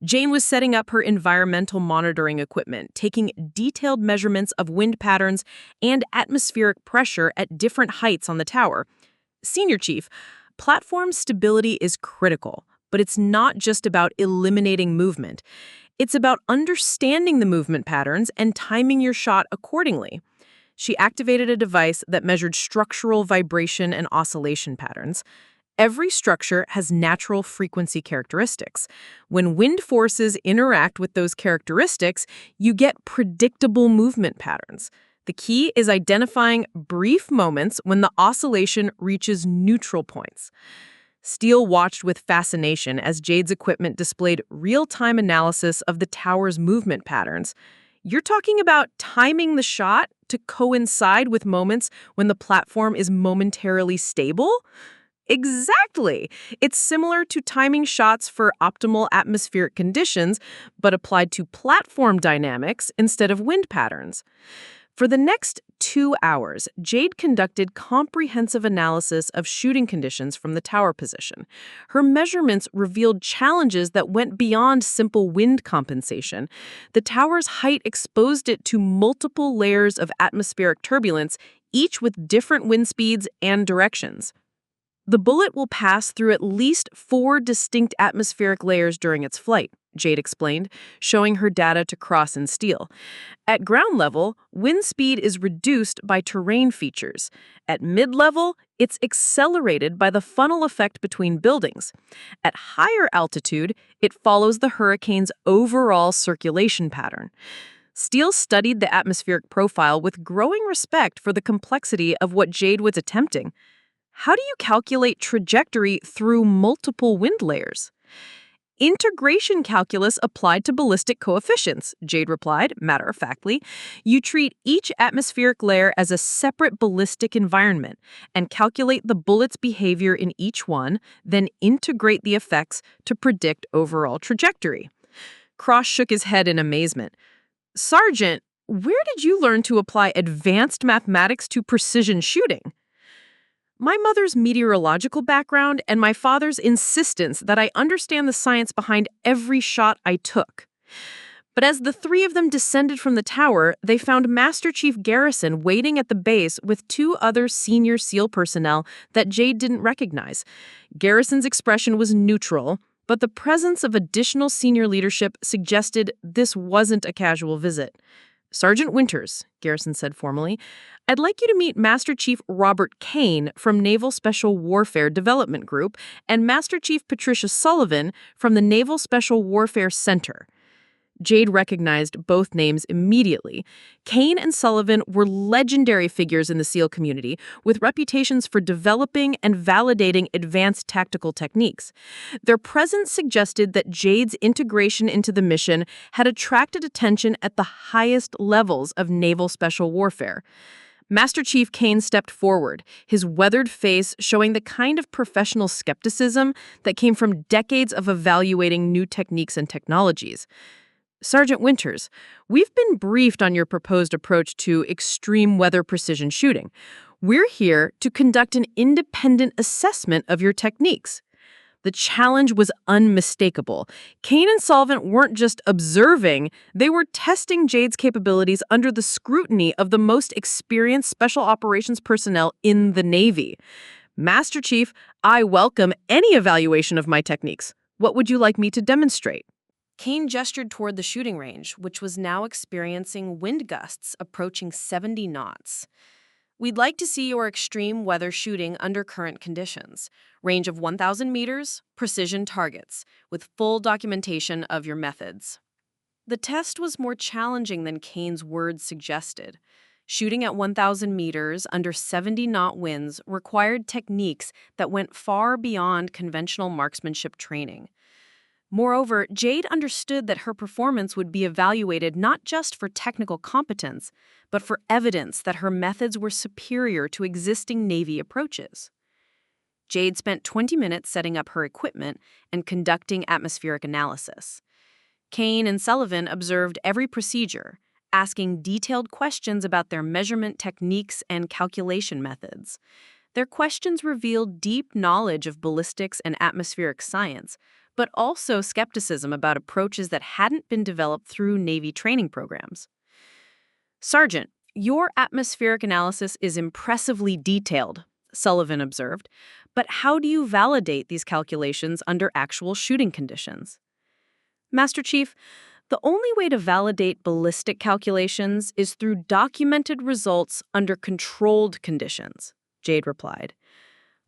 Jane was setting up her environmental monitoring equipment, taking detailed measurements of wind patterns and atmospheric pressure at different heights on the tower. Senior Chief, platform stability is critical, but it's not just about eliminating movement. It's about understanding the movement patterns and timing your shot accordingly. She activated a device that measured structural vibration and oscillation patterns. Every structure has natural frequency characteristics. When wind forces interact with those characteristics, you get predictable movement patterns. The key is identifying brief moments when the oscillation reaches neutral points. Steele watched with fascination as Jade's equipment displayed real-time analysis of the tower's movement patterns. You're talking about timing the shot to coincide with moments when the platform is momentarily stable? Exactly. It's similar to timing shots for optimal atmospheric conditions, but applied to platform dynamics instead of wind patterns. For the next 2 hours, Jade conducted comprehensive analysis of shooting conditions from the tower position. Her measurements revealed challenges that went beyond simple wind compensation. The tower's height exposed it to multiple layers of atmospheric turbulence, each with different wind speeds and directions. The bullet will pass through at least 4 distinct atmospheric layers during its flight, Jade explained, showing her data to Cross and Steele. At ground level, wind speed is reduced by terrain features. At mid-level, it's accelerated by the funnel effect between buildings. At higher altitude, it follows the hurricane's overall circulation pattern. Steele studied the atmospheric profile with growing respect for the complexity of what Jade was attempting. How do you calculate trajectory through multiple wind layers? Integration calculus applied to ballistic coefficients, Jade replied, matter-of-factly. You treat each atmospheric layer as a separate ballistic environment and calculate the bullet's behavior in each one, then integrate the effects to predict overall trajectory. Cross shook his head in amazement. Sergeant, where did you learn to apply advanced mathematics to precision shooting? My mother's meteorological background and my father's insistence that I understand the science behind every shot I took. But as the 3 of them descended from the tower, they found Master Chief Garrison waiting at the base with 2 other senior SEAL personnel that Jade didn't recognize. Garrison's expression was neutral, but the presence of additional senior leadership suggested this wasn't a casual visit. Sergeant Winters, Garrison said formally, I'd like you to meet Master Chief Robert Kane from Naval Special Warfare Development Group and Master Chief Patricia Sullivan from the Naval Special Warfare Center. Jade recognized both names immediately. Kane and Sullivan were legendary figures in the SEAL community, with reputations for developing and validating advanced tactical techniques. Their presence suggested that Jade's integration into the mission had attracted attention at the highest levels of naval special warfare. Master Chief Kane stepped forward, his weathered face showing the kind of professional skepticism that came from decades of evaluating new techniques and technologies. Sergeant Winters, we've been briefed on your proposed approach to extreme weather precision shooting. We're here to conduct an independent assessment of your techniques. The challenge was unmistakable. Kane and Sullivan weren't just observing, they were testing Jade's capabilities under the scrutiny of the most experienced special operations personnel in the Navy. Master Chief, I welcome any evaluation of my techniques. What would you like me to demonstrate? Kane gestured toward the shooting range, which was now experiencing wind gusts approaching 70 knots. We'd like to see your extreme weather shooting under current conditions. Range of 1,000 meters, precision targets, with full documentation of your methods. The test was more challenging than Kane's words suggested. Shooting at 1,000 meters under 70-knot winds required techniques that went far beyond conventional marksmanship training. Moreover, Jade understood that her performance would be evaluated not just for technical competence, but for evidence that her methods were superior to existing Navy approaches. Jade spent 20 minutes setting up her equipment and conducting atmospheric analysis. Kane and Sullivan observed every procedure, asking detailed questions about their measurement techniques and calculation methods. Their questions revealed deep knowledge of ballistics and atmospheric science, but also skepticism about approaches that hadn't been developed through Navy training programs. Sergeant, your atmospheric analysis is impressively detailed, Sullivan observed, but how do you validate these calculations under actual shooting conditions? Master Chief, the only way to validate ballistic calculations is through documented results under controlled conditions, Jade replied.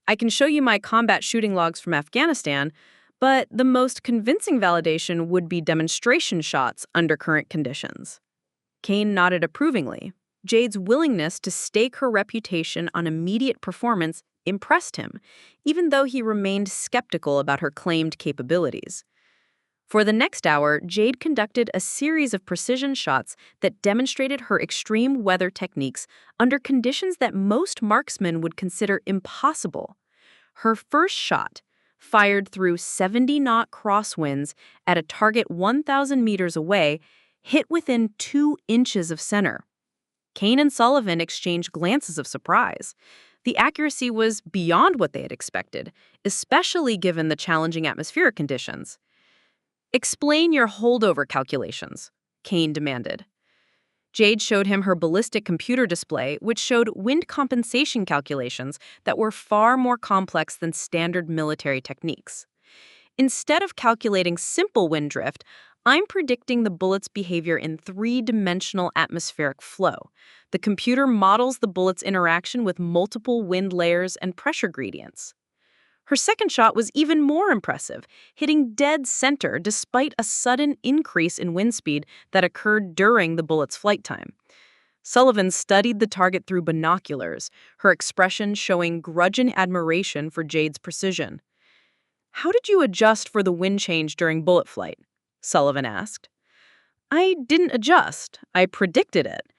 I can show you my combat shooting logs from Afghanistan, but the most convincing validation would be demonstration shots under current conditions. Kane nodded approvingly. Jade's willingness to stake her reputation on immediate performance impressed him, even though he remained skeptical about her claimed capabilities. For the next hour, Jade conducted a series of precision shots that demonstrated her extreme weather techniques under conditions that most marksmen would consider impossible. Her first shot, fired through 70-knot crosswinds at a target 1,000 meters away, hit within 2 inches of center. Kane and Sullivan exchanged glances of surprise. The accuracy was beyond what they had expected, especially given the challenging atmospheric conditions. "Explain your holdover calculations," Kane demanded. Jade showed him her ballistic computer display, which showed wind compensation calculations that were far more complex than standard military techniques. "Instead of calculating simple wind drift, I'm predicting the bullet's behavior in 3-dimensional atmospheric flow. The computer models the bullet's interaction with multiple wind layers and pressure gradients." Her second shot was even more impressive, hitting dead center despite a sudden increase in wind speed that occurred during the bullet's flight time. Sullivan studied the target through binoculars, her expression showing grudging admiration for Jade's precision. "How did you adjust for the wind change during bullet flight?" Sullivan asked. "I didn't adjust. I predicted it.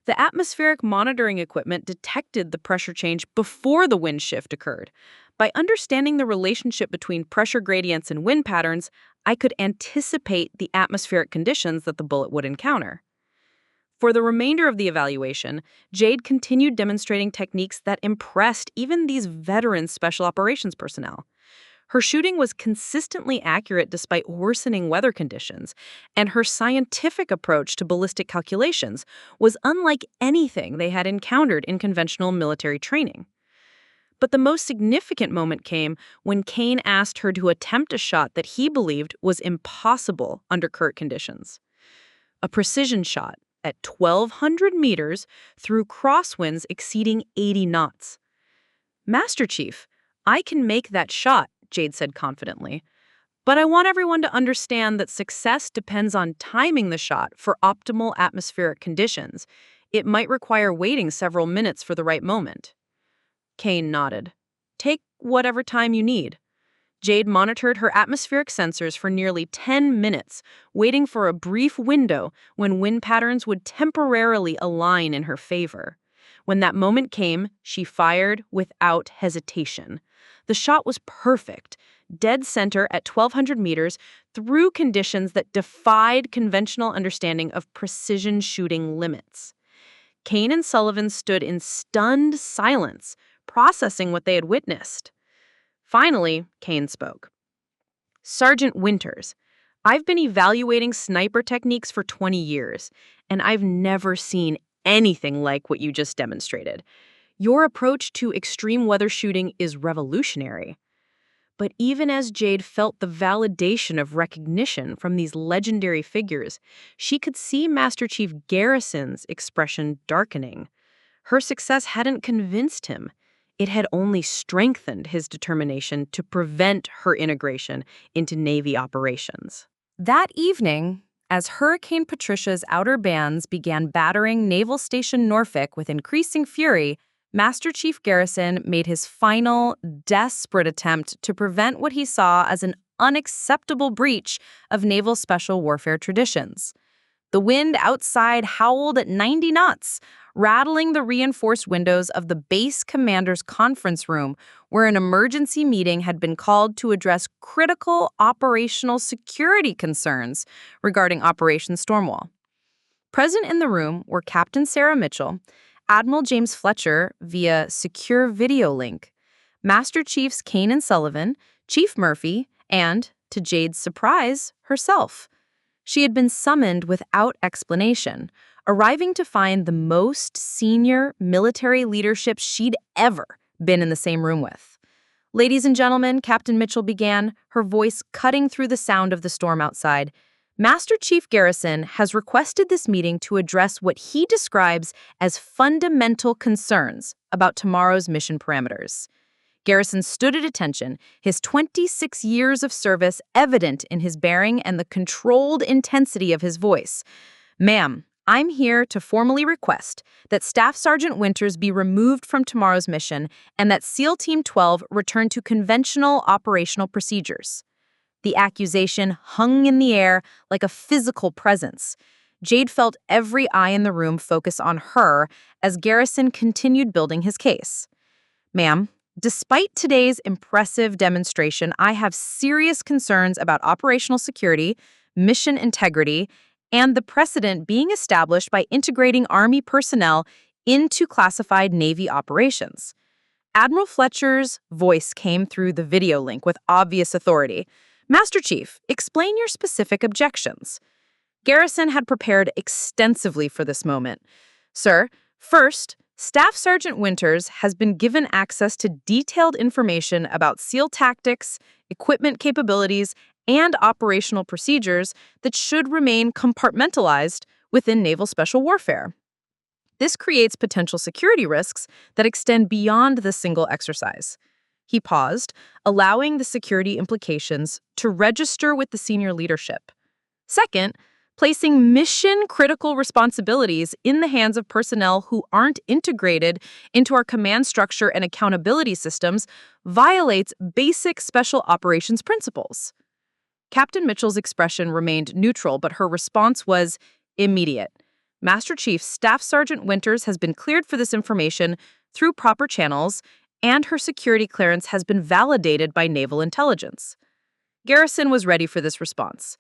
The atmospheric monitoring equipment detected the pressure change before the wind shift occurred. By understanding the relationship between pressure gradients and wind patterns, I could anticipate the atmospheric conditions that the bullet would encounter." For the remainder of the evaluation, Jade continued demonstrating techniques that impressed even these veteran special operations personnel. Her shooting was consistently accurate despite worsening weather conditions, and her scientific approach to ballistic calculations was unlike anything they had encountered in conventional military training. But the most significant moment came when Kane asked her to attempt a shot that he believed was impossible under current conditions. A precision shot at 1,200 meters through crosswinds exceeding 80 knots. "Master Chief, I can make that shot," Jade said confidently. "But I want everyone to understand that success depends on timing the shot for optimal atmospheric conditions. It might require waiting several minutes for the right moment." Kane nodded. "Take whatever time you need." Jade monitored her atmospheric sensors for nearly 10 minutes, waiting for a brief window when wind patterns would temporarily align in her favor. When that moment came, she fired without hesitation. The shot was perfect, dead center at 1,200 meters, through conditions that defied conventional understanding of precision shooting limits. Kane and Sullivan stood in stunned silence, processing what they had witnessed. Finally, Kane spoke. "Sergeant Winters, I've been evaluating sniper techniques for 20 years, and I've never seen anything like what you just demonstrated. Your approach to extreme weather shooting is revolutionary." But even as Jade felt the validation of recognition from these legendary figures, she could see Master Chief Garrison's expression darkening. Her success hadn't convinced him. It had only strengthened his determination to prevent her integration into Navy operations. That evening, as Hurricane Patricia's outer bands began battering Naval Station Norfolk with increasing fury, Master Chief Garrison made his final, desperate attempt to prevent what he saw as an unacceptable breach of naval special warfare traditions. The wind outside howled at 90 knots, rattling the reinforced windows of the base commander's conference room, where an emergency meeting had been called to address critical operational security concerns regarding Operation Stormwall. Present in the room were Captain Sarah Mitchell, Admiral James Fletcher via secure video link, Master Chiefs Kane and Sullivan, Chief Murphy, and, to Jade's surprise, herself. She had been summoned without explanation, arriving to find the most senior military leadership she'd ever been in the same room with. "Ladies and gentlemen," Captain Mitchell began, her voice cutting through the sound of the storm outside, "Master Chief Garrison has requested this meeting to address what he describes as fundamental concerns about tomorrow's mission parameters. Garrison stood at attention, his 26 years of service evident in his bearing and the controlled intensity of his voice. "Ma'am, I'm here to formally request that Staff Sergeant Winters be removed from tomorrow's mission and that SEAL Team 12 return to conventional operational procedures." The accusation hung in the air like a physical presence. Jade felt every eye in the room focus on her as Garrison continued building his case. "Ma'am, despite today's impressive demonstration, I have serious concerns about operational security, mission integrity, and the precedent being established by integrating Army personnel into classified Navy operations." Admiral Fletcher's voice came through the video link with obvious authority. "Master Chief, explain your specific objections." Garrison had prepared extensively for this moment. "Sir, first, Staff Sergeant Winters has been given access to detailed information about SEAL tactics, equipment capabilities, and operational procedures that should remain compartmentalized within naval special warfare. This creates potential security risks that extend beyond the single exercise." He paused, allowing the security implications to register with the senior leadership. "Second, placing mission-critical responsibilities in the hands of personnel who aren't integrated into our command structure and accountability systems violates basic special operations principles." Captain Mitchell's expression remained neutral, but her response was immediate. "Master Chief, Staff Sergeant Winters has been cleared for this information through proper channels, and her security clearance has been validated by naval intelligence." Garrison was ready for this response.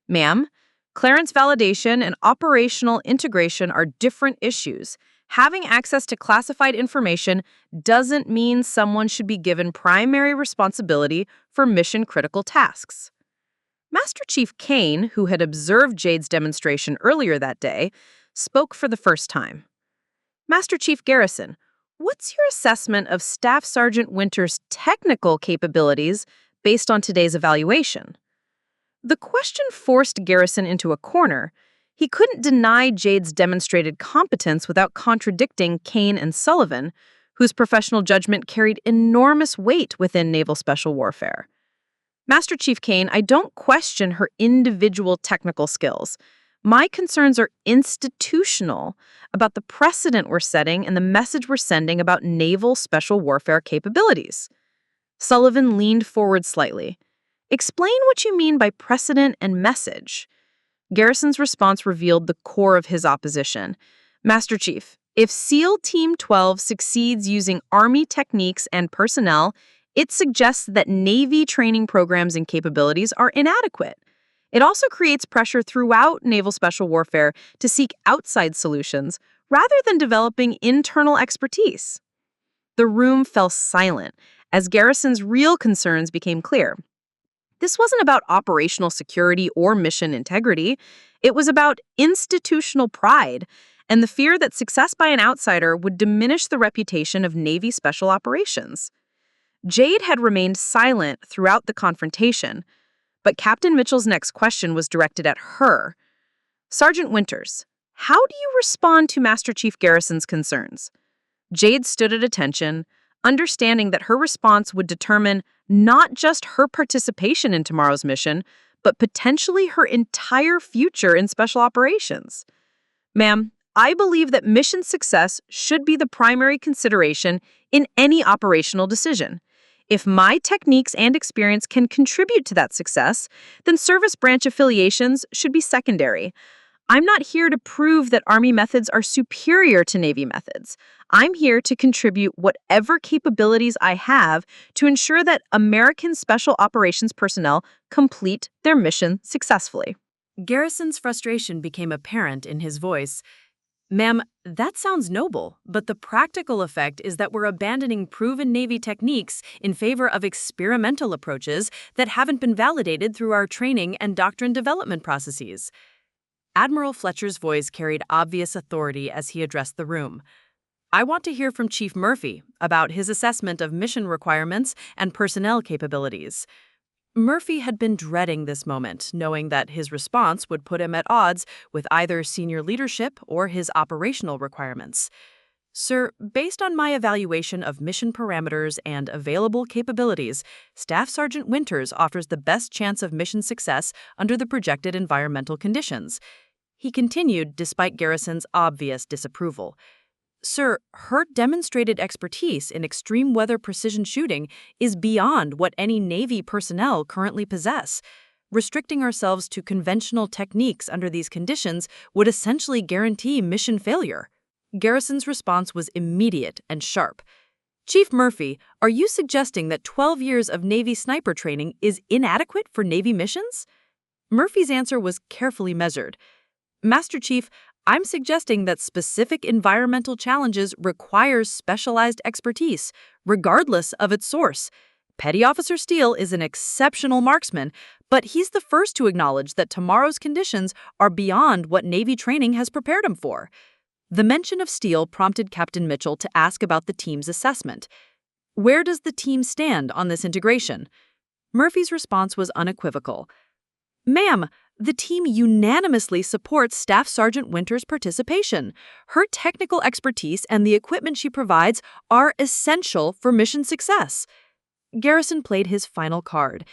"Ma'am, clearance validation and operational integration are different issues. Having access to classified information doesn't mean someone should be given primary responsibility for mission-critical tasks." Master Chief Kane, who had observed Jade's demonstration earlier that day, spoke for the first time. "Master Chief Garrison, what's your assessment of Staff Sergeant Winters' technical capabilities based on today's evaluation?" The question forced Garrison into a corner. He couldn't deny Jade's demonstrated competence without contradicting Kane and Sullivan, whose professional judgment carried enormous weight within naval special warfare. "Master Chief Kane, I don't question her individual technical skills. My concerns are institutional about the precedent we're setting and the message we're sending about naval special warfare capabilities." Sullivan leaned forward slightly. "Explain what you mean by precedent and message." Garrison's response revealed the core of his opposition. "Master Chief, if SEAL Team 12 succeeds using Army techniques and personnel, it suggests that Navy training programs and capabilities are inadequate. It also creates pressure throughout naval special warfare to seek outside solutions rather than developing internal expertise." The room fell silent as Garrison's real concerns became clear. This wasn't about operational security or mission integrity. It was about institutional pride and the fear that success by an outsider would diminish the reputation of Navy special operations. Jade had remained silent throughout the confrontation, but Captain Mitchell's next question was directed at her. "Sergeant Winters, how do you respond to Master Chief Garrison's concerns?" Jade stood at attention, understanding that her response would determine not just her participation in tomorrow's mission, but potentially her entire future in special operations. "Ma'am, I believe that mission success should be the primary consideration in any operational decision. If my techniques and experience can contribute to that success, then service branch affiliations should be secondary. I'm not here to prove that Army methods are superior to Navy methods. I'm here to contribute whatever capabilities I have to ensure that American Special Operations personnel complete their mission successfully." Garrison's frustration became apparent in his voice. "Ma'am, that sounds noble, but the practical effect is that we're abandoning proven Navy techniques in favor of experimental approaches that haven't been validated through our training and doctrine development processes." Admiral Fletcher's voice carried obvious authority as he addressed the room. "I want to hear from Chief Murphy about his assessment of mission requirements and personnel capabilities." Murphy had been dreading this moment, knowing that his response would put him at odds with either senior leadership or his operational requirements. Sir, based on my evaluation of mission parameters and available capabilities, Staff Sergeant Winters offers the best chance of mission success under the projected environmental conditions. He continued despite Garrison's obvious disapproval. Sir, her demonstrated expertise in extreme weather precision shooting is beyond what any Navy personnel currently possess. Restricting ourselves to conventional techniques under these conditions would essentially guarantee mission failure. Garrison's response was immediate and sharp. Chief Murphy, are you suggesting that 12 years of Navy sniper training is inadequate for Navy missions? Murphy's answer was carefully measured. Master Chief, I'm suggesting that specific environmental challenges require specialized expertise, regardless of its source. Petty Officer Steele is an exceptional marksman, but he's the first to acknowledge that tomorrow's conditions are beyond what Navy training has prepared him for. The mention of Steele prompted Captain Mitchell to ask about the team's assessment. Where does the team stand on this integration? Murphy's response was unequivocal. Ma'am, the team unanimously supports Staff Sergeant Winters' participation. Her technical expertise and the equipment she provides are essential for mission success. Garrison played his final card.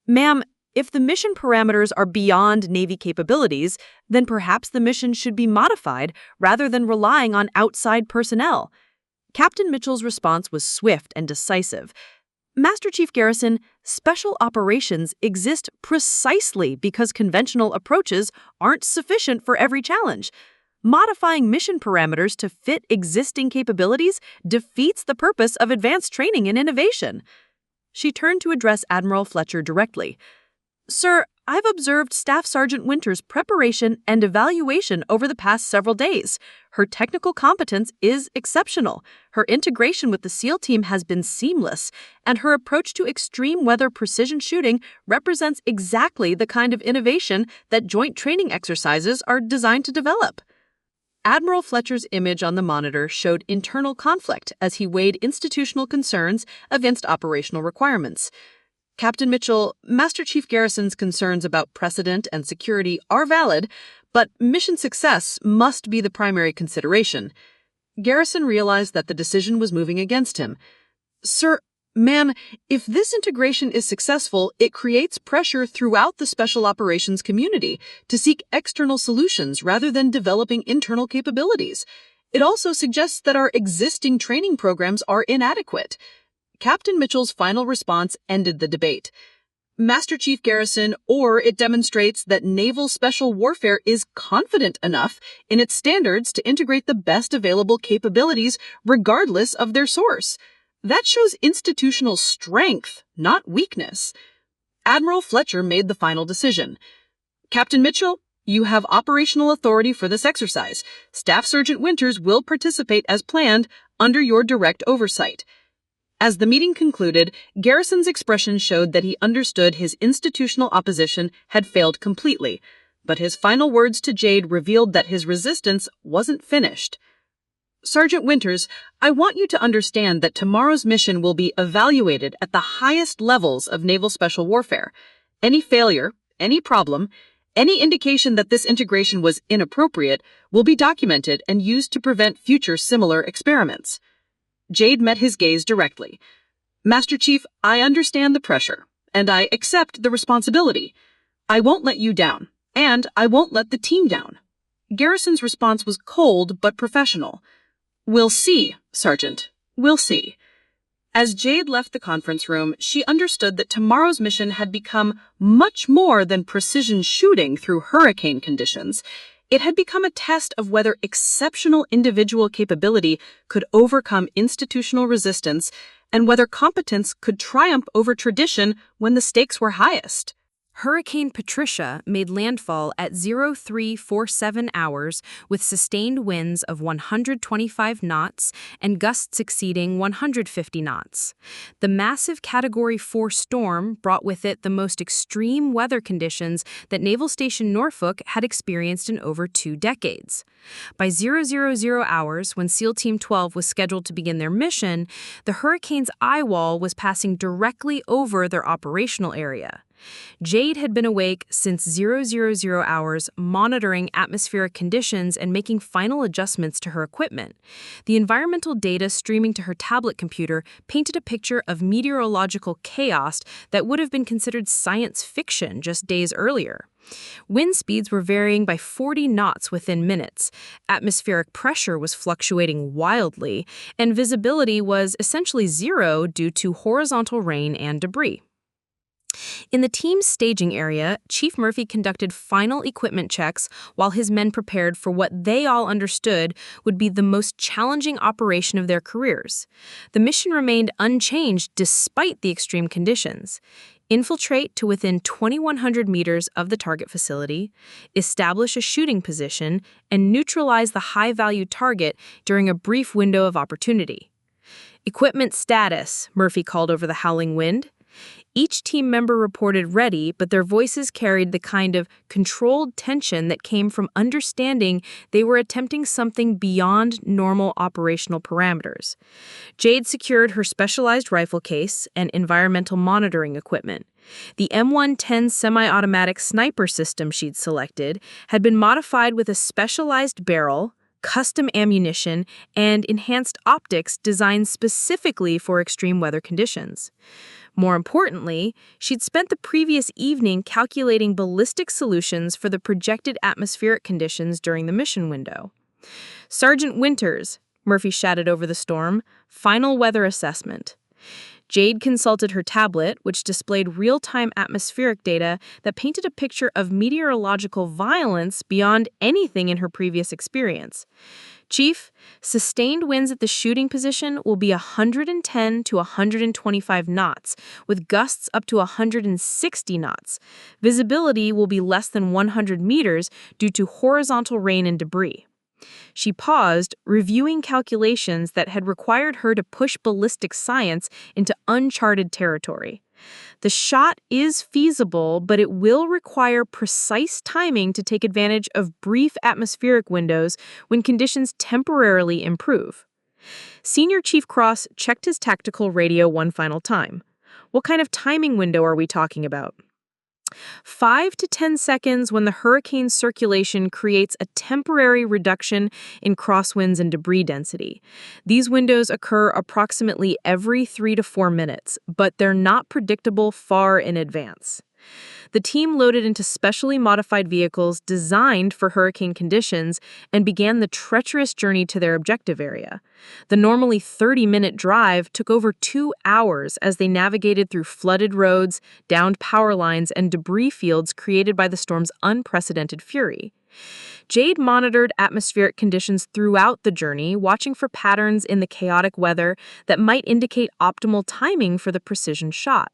Ma'am, if the mission parameters are beyond Navy capabilities, then perhaps the mission should be modified rather than relying on outside personnel. Captain Mitchell's response was swift and decisive. Master Chief Garrison, special operations exist precisely because conventional approaches aren't sufficient for every challenge. Modifying mission parameters to fit existing capabilities defeats the purpose of advanced training and innovation. She turned to address Admiral Fletcher directly. Sir, I've observed Staff Sergeant Winters' preparation and evaluation over the past several days. Her technical competence is exceptional. Her integration with the SEAL team has been seamless, and her approach to extreme weather precision shooting represents exactly the kind of innovation that joint training exercises are designed to develop. Admiral Fletcher's image on the monitor showed internal conflict as he weighed institutional concerns against operational requirements. Captain Mitchell, Master Chief Garrison's concerns about precedent and security are valid, but mission success must be the primary consideration. Garrison realized that the decision was moving against him. Sir, ma'am, if this integration is successful, it creates pressure throughout the special operations community to seek external solutions rather than developing internal capabilities. It also suggests that our existing training programs are inadequate. Captain Mitchell's final response ended the debate. Master Chief Garrison, or it demonstrates that naval special warfare is confident enough in its standards to integrate the best available capabilities regardless of their source. That shows institutional strength, not weakness. Admiral Fletcher made the final decision. Captain Mitchell, you have operational authority for this exercise. Staff Sergeant Winters will participate as planned under your direct oversight. As the meeting concluded, Garrison's expression showed that he understood his institutional opposition had failed completely, but his final words to Jade revealed that his resistance wasn't finished. Sergeant Winters, I want you to understand that tomorrow's mission will be evaluated at the highest levels of naval special warfare. Any failure, any problem, any indication that this integration was inappropriate will be documented and used to prevent future similar experiments. Jade met his gaze directly. Master Chief, I understand the pressure, and I accept the responsibility. I won't let you down, and I won't let the team down. Garrison's response was cold but professional. We'll see, Sergeant. We'll see. As Jade left the conference room, she understood that tomorrow's mission had become much more than precision shooting through hurricane conditions. It had become a test of whether exceptional individual capability could overcome institutional resistance and whether competence could triumph over tradition when the stakes were highest. Hurricane Patricia made landfall at 0347 hours with sustained winds of 125 knots and gusts exceeding 150 knots. The massive Category 4 storm brought with it the most extreme weather conditions that Naval Station Norfolk had experienced in over 2 decades. By 000 hours, when SEAL Team 12 was scheduled to begin their mission, the hurricane's eye wall was passing directly over their operational area. Jade had been awake since 000 hours, monitoring atmospheric conditions and making final adjustments to her equipment. The environmental data streaming to her tablet computer painted a picture of meteorological chaos that would have been considered science fiction just days earlier. Wind speeds were varying by 40 knots within minutes, atmospheric pressure was fluctuating wildly, and visibility was essentially zero due to horizontal rain and debris. In the team's staging area, Chief Murphy conducted final equipment checks while his men prepared for what they all understood would be the most challenging operation of their careers. The mission remained unchanged despite the extreme conditions. Infiltrate to within 2,100 meters of the target facility, establish a shooting position, and neutralize the high-value target during a brief window of opportunity. Equipment status, Murphy called over the howling wind. Each team member reported ready, but their voices carried the kind of controlled tension that came from understanding they were attempting something beyond normal operational parameters. Jade secured her specialized rifle case and environmental monitoring equipment. The M110 semi-automatic sniper system she'd selected had been modified with a specialized barrel, custom ammunition, and enhanced optics designed specifically for extreme weather conditions. More importantly, she'd spent the previous evening calculating ballistic solutions for the projected atmospheric conditions during the mission window. Sergeant Winters, Murphy shouted over the storm, final weather assessment. Jade consulted her tablet, which displayed real-time atmospheric data that painted a picture of meteorological violence beyond anything in her previous experience. Chief, sustained winds at the shooting position will be 110 to 125 knots, with gusts up to 160 knots. Visibility will be less than 100 meters due to horizontal rain and debris. She paused, reviewing calculations that had required her to push ballistic science into uncharted territory. The shot is feasible, but it will require precise timing to take advantage of brief atmospheric windows when conditions temporarily improve. Senior Chief Cross checked his tactical radio one final time. What kind of timing window are we talking about? 5 to 10 seconds when the hurricane's circulation creates a temporary reduction in crosswinds and debris density. These windows occur approximately every 3 to 4 minutes, but they're not predictable far in advance. The team loaded into specially modified vehicles designed for hurricane conditions and began the treacherous journey to their objective area. The normally 30-minute drive took over 2 hours as they navigated through flooded roads, downed power lines, and debris fields created by the storm's unprecedented fury. Jade monitored atmospheric conditions throughout the journey, watching for patterns in the chaotic weather that might indicate optimal timing for the precision shot.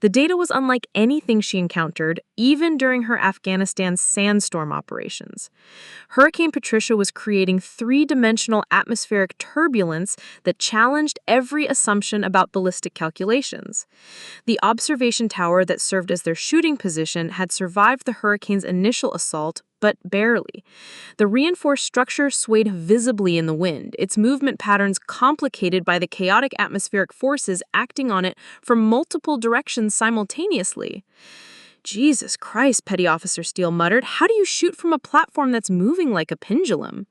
The data was unlike anything she encountered, even during her Afghanistan sandstorm operations. Hurricane Patricia was creating three-dimensional atmospheric turbulence that challenged every assumption about ballistic calculations. The observation tower that served as their shooting position had survived the hurricane's initial assault, but barely. The reinforced structure swayed visibly in the wind, its movement patterns complicated by the chaotic atmospheric forces acting on it from multiple directions simultaneously. Jesus Christ, Petty Officer Steele muttered. How do you shoot from a platform that's moving like a pendulum?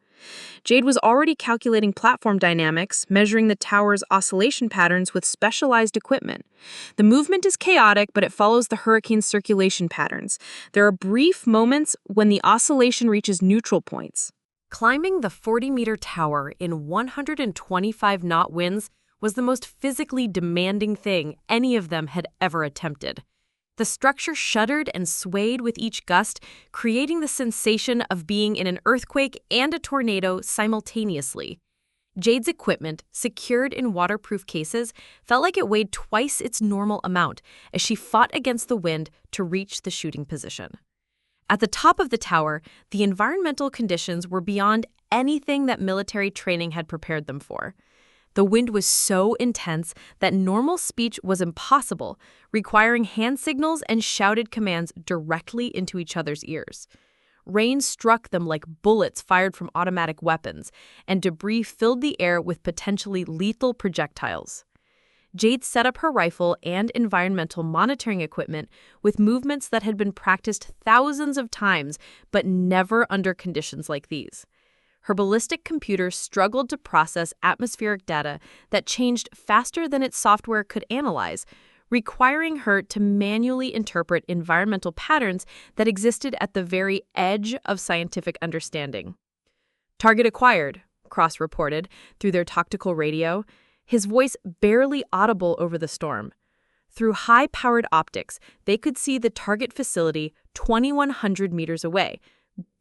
Jade was already calculating platform dynamics, measuring the tower's oscillation patterns with specialized equipment. The movement is chaotic, but it follows the hurricane's circulation patterns. There are brief moments when the oscillation reaches neutral points. Climbing the 40-meter tower in 125-knot winds was the most physically demanding thing any of them had ever attempted. The structure shuddered and swayed with each gust, creating the sensation of being in an earthquake and a tornado simultaneously. Jade's equipment, secured in waterproof cases, felt like it weighed twice its normal amount as she fought against the wind to reach the shooting position. At the top of the tower, the environmental conditions were beyond anything that military training had prepared them for. The wind was so intense that normal speech was impossible, requiring hand signals and shouted commands directly into each other's ears. Rain struck them like bullets fired from automatic weapons, and debris filled the air with potentially lethal projectiles. Jade set up her rifle and environmental monitoring equipment with movements that had been practiced thousands of times, but never under conditions like these. Her ballistic computer struggled to process atmospheric data that changed faster than its software could analyze, requiring her to manually interpret environmental patterns that existed at the very edge of scientific understanding. "Target acquired," Cross reported through their tactical radio, his voice barely audible over the storm. Through high-powered optics, they could see the target facility 2,100 meters away,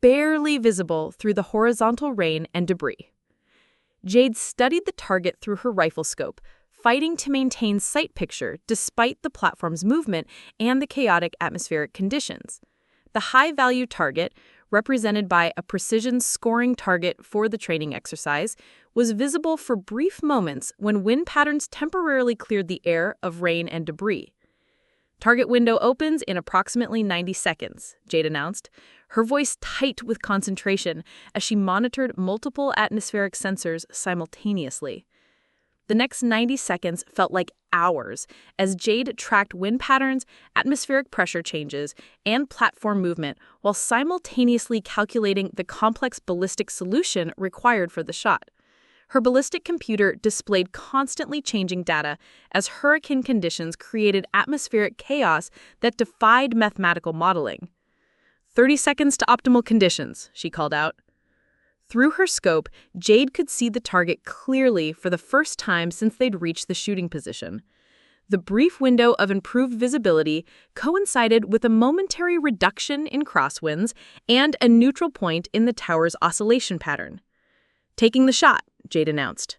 barely visible through the horizontal rain and debris. Jade studied the target through her rifle scope, fighting to maintain sight picture despite the platform's movement and the chaotic atmospheric conditions. The high-value target, represented by a precision scoring target for the training exercise, was visible for brief moments when wind patterns temporarily cleared the air of rain and debris. "Target window opens in approximately 90 seconds, Jade announced, her voice tight with concentration as she monitored multiple atmospheric sensors simultaneously. The next 90 seconds felt like hours as Jade tracked wind patterns, atmospheric pressure changes, and platform movement while simultaneously calculating the complex ballistic solution required for the shot. Her ballistic computer displayed constantly changing data as hurricane conditions created atmospheric chaos that defied mathematical modeling. 30 seconds to optimal conditions, she called out. Through her scope, Jade could see the target clearly for the first time since they'd reached the shooting position. The brief window of improved visibility coincided with a momentary reduction in crosswinds and a neutral point in the tower's oscillation pattern. "Taking the shot," Jade announced.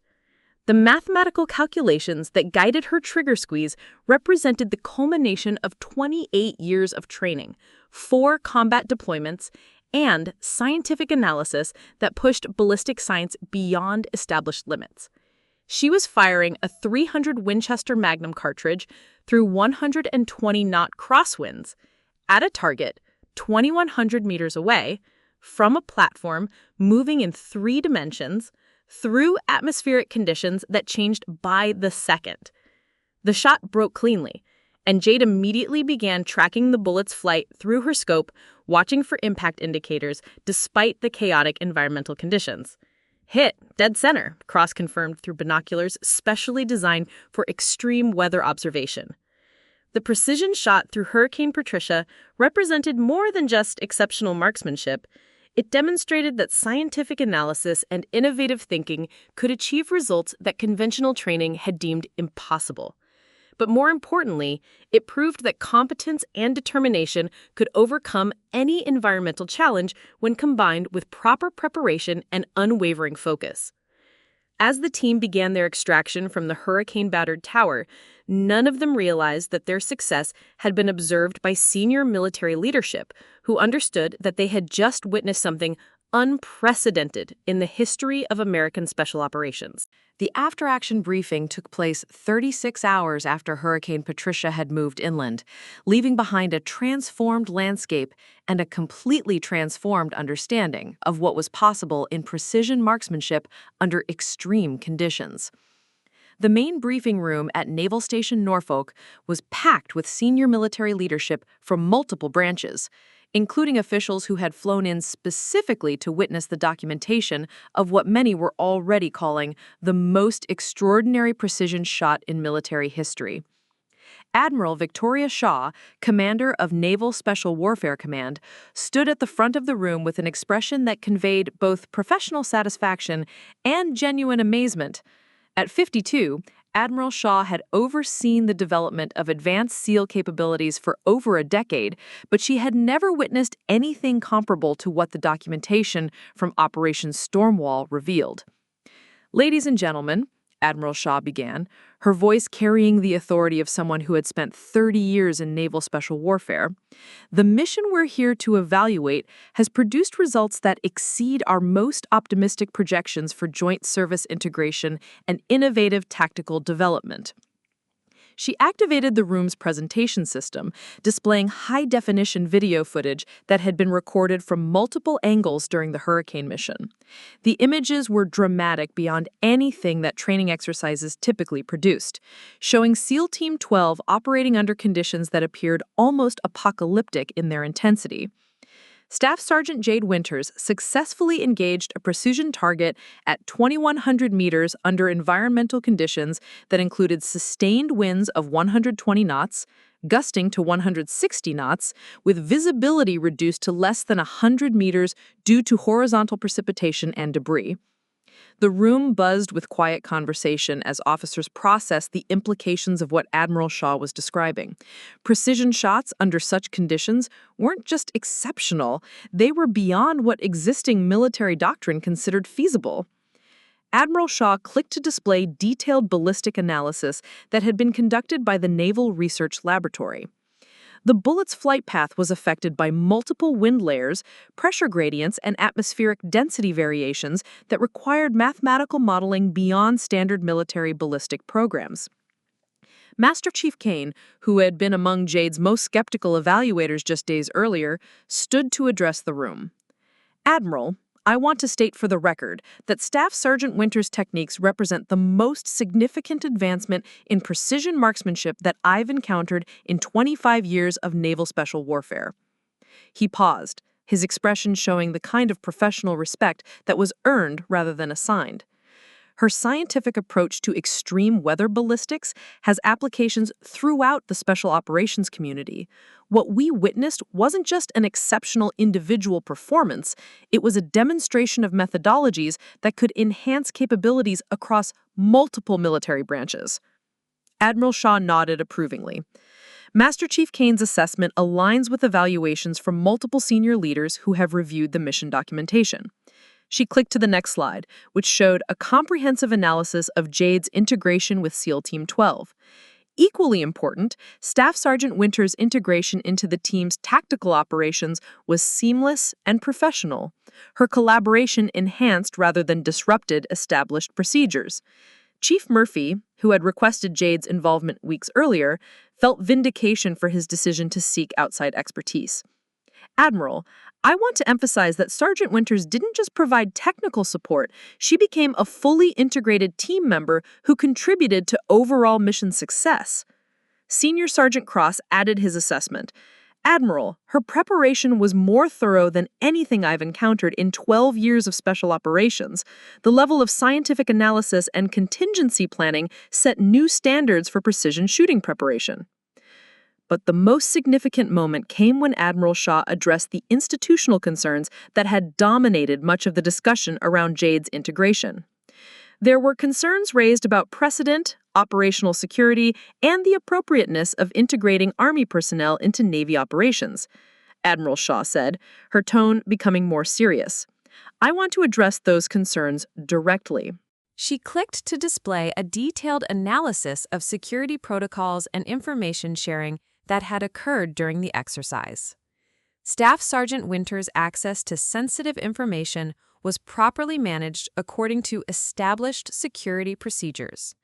The mathematical calculations that guided her trigger squeeze represented the culmination of 28 years of training, 4 combat deployments, and scientific analysis that pushed ballistic science beyond established limits. She was firing a 300 Winchester Magnum cartridge through 120-knot crosswinds at a target 2,100 meters away from a platform moving in 3 dimensions through atmospheric conditions that changed by the second. The shot broke cleanly, and Jade immediately began tracking the bullet's flight through her scope, watching for impact indicators despite the chaotic environmental conditions. "Hit, dead center," Cross confirmed through binoculars specially designed for extreme weather observation. The precision shot through Hurricane Patricia represented more than just exceptional marksmanship. It demonstrated that scientific analysis and innovative thinking could achieve results that conventional training had deemed impossible. But more importantly, it proved that competence and determination could overcome any environmental challenge when combined with proper preparation and unwavering focus. As the team began their extraction from the hurricane-battered tower, none of them realized that their success had been observed by senior military leadership, who understood that they had just witnessed something unprecedented in the history of American special operations. The after-action briefing took place 36 hours after Hurricane Patricia had moved inland, leaving behind a transformed landscape and a completely transformed understanding of what was possible in precision marksmanship under extreme conditions. The main briefing room at Naval Station Norfolk was packed with senior military leadership from multiple branches, including officials who had flown in specifically to witness the documentation of what many were already calling the most extraordinary precision shot in military history. Admiral Victoria Shaw, commander of Naval Special Warfare Command, stood at the front of the room with an expression that conveyed both professional satisfaction and genuine amazement. At 52, Admiral Shaw had overseen the development of advanced SEAL capabilities for over a decade, but she had never witnessed anything comparable to what the documentation from Operation Stormwall revealed. "Ladies and gentlemen," Admiral Shaw began, her voice carrying the authority of someone who had spent 30 years in naval special warfare, "the mission we're here to evaluate has produced results that exceed our most optimistic projections for joint service integration and innovative tactical development." She activated the room's presentation system, displaying high-definition video footage that had been recorded from multiple angles during the hurricane mission. The images were dramatic beyond anything that training exercises typically produced, showing SEAL Team 12 operating under conditions that appeared almost apocalyptic in their intensity. Staff Sergeant Jade Winters successfully engaged a precision target at 2,100 meters under environmental conditions that included sustained winds of 120 knots, gusting to 160 knots, with visibility reduced to less than 100 meters due to horizontal precipitation and debris. The room buzzed with quiet conversation as officers processed the implications of what Admiral Shaw was describing. Precision shots under such conditions weren't just exceptional, they were beyond what existing military doctrine considered feasible. Admiral Shaw clicked to display detailed ballistic analysis that had been conducted by the Naval Research Laboratory. The bullet's flight path was affected by multiple wind layers, pressure gradients, and atmospheric density variations that required mathematical modeling beyond standard military ballistic programs. Master Chief Kane, who had been among Jade's most skeptical evaluators just days earlier, stood to address the room. "Admiral, I want to state for the record that Staff Sergeant Winters' techniques represent the most significant advancement in precision marksmanship that I've encountered in 25 years of naval special warfare." He paused, his expression showing the kind of professional respect that was earned rather than assigned. Her scientific approach to extreme weather ballistics has applications throughout the special operations community. What we witnessed wasn't just an exceptional individual performance, it was a demonstration of methodologies that could enhance capabilities across multiple military branches. Admiral Shaw nodded approvingly. Master Chief Kane's assessment aligns with evaluations from multiple senior leaders who have reviewed the mission documentation. She clicked to the next slide, which showed a comprehensive analysis of Jade's integration with SEAL Team 12. Equally important, Staff Sergeant Winters' integration into the team's tactical operations was seamless and professional. Her collaboration enhanced rather than disrupted established procedures. Chief Murphy, who had requested Jade's involvement weeks earlier, felt vindication for his decision to seek outside expertise. "Admiral, I want to emphasize that Sergeant Winters didn't just provide technical support, she became a fully integrated team member who contributed to overall mission success." Senior Sergeant Cross added his assessment. "Admiral, her preparation was more thorough than anything I've encountered in 12 years of special operations. The level of scientific analysis and contingency planning set new standards for precision shooting preparation." But the most significant moment came when Admiral Shaw addressed the institutional concerns that had dominated much of the discussion around Jade's integration. There were concerns raised about precedent, operational security, and the appropriateness of integrating Army personnel into Navy operations. Admiral Shaw said, her tone becoming more serious. "I want to address those concerns directly." She clicked to display a detailed analysis of security protocols and information sharing that had occurred during the exercise. Staff Sergeant Winters' access to sensitive information was properly managed according to established security procedures.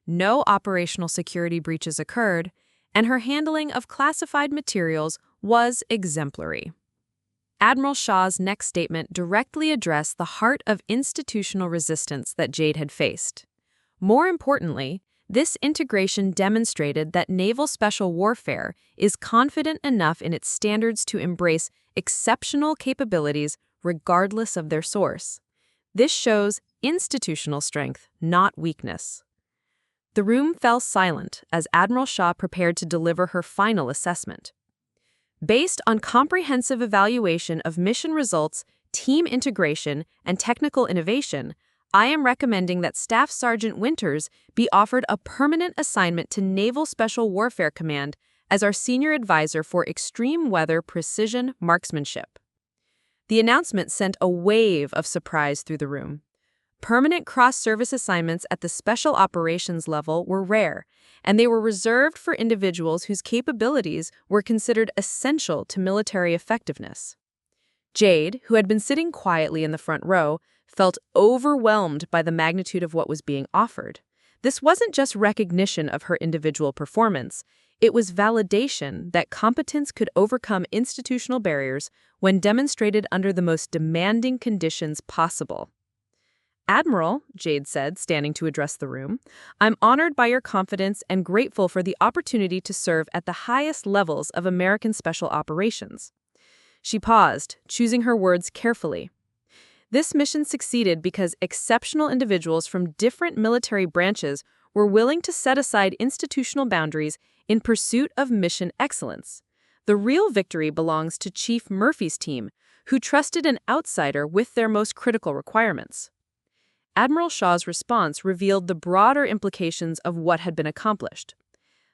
No operational security breaches occurred, and her handling of classified materials was exemplary. Admiral Shaw's next statement directly addressed the heart of institutional resistance that Jade had faced. More importantly, this integration demonstrated that naval special warfare is confident enough in its standards to embrace exceptional capabilities regardless of their source. This shows institutional strength, not weakness. The room fell silent as Admiral Shaw prepared to deliver her final assessment. Based on comprehensive evaluation of mission results, team integration, and technical innovation, I am recommending that Staff Sergeant Winters be offered a permanent assignment to Naval Special Warfare Command as our senior advisor for extreme weather precision marksmanship. The announcement sent a wave of surprise through the room. Permanent cross-service assignments at the special operations level were rare, and they were reserved for individuals whose capabilities were considered essential to military effectiveness. Jade, who had been sitting quietly in the front row, felt overwhelmed by the magnitude of what was being offered. This wasn't just recognition of her individual performance, it was validation that competence could overcome institutional barriers when demonstrated under the most demanding conditions possible. "Admiral," Jade said, standing to address the room, "I'm honored by your confidence and grateful for the opportunity to serve at the highest levels of American Special Operations." She paused, choosing her words carefully. This mission succeeded because exceptional individuals from different military branches were willing to set aside institutional boundaries in pursuit of mission excellence. The real victory belongs to Chief Murphy's team, who trusted an outsider with their most critical requirements. Admiral Shaw's response revealed the broader implications of what had been accomplished.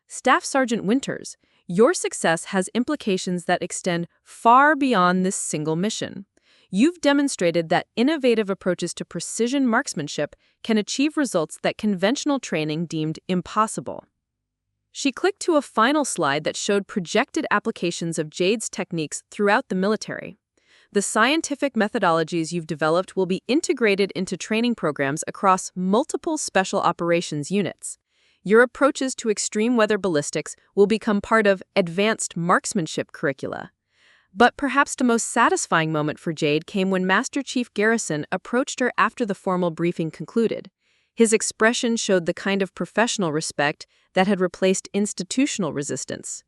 "Staff Sergeant Winters, your success has implications that extend far beyond this single mission. You've demonstrated that innovative approaches to precision marksmanship can achieve results that conventional training deemed impossible." She clicked to a final slide that showed projected applications of Jade's techniques throughout the military. "The scientific methodologies you've developed will be integrated into training programs across multiple special operations units. Your approaches to extreme weather ballistics will become part of advanced marksmanship curricula." But perhaps the most satisfying moment for Jade came when Master Chief Garrison approached her after the formal briefing concluded. His expression showed the kind of professional respect that had replaced institutional resistance.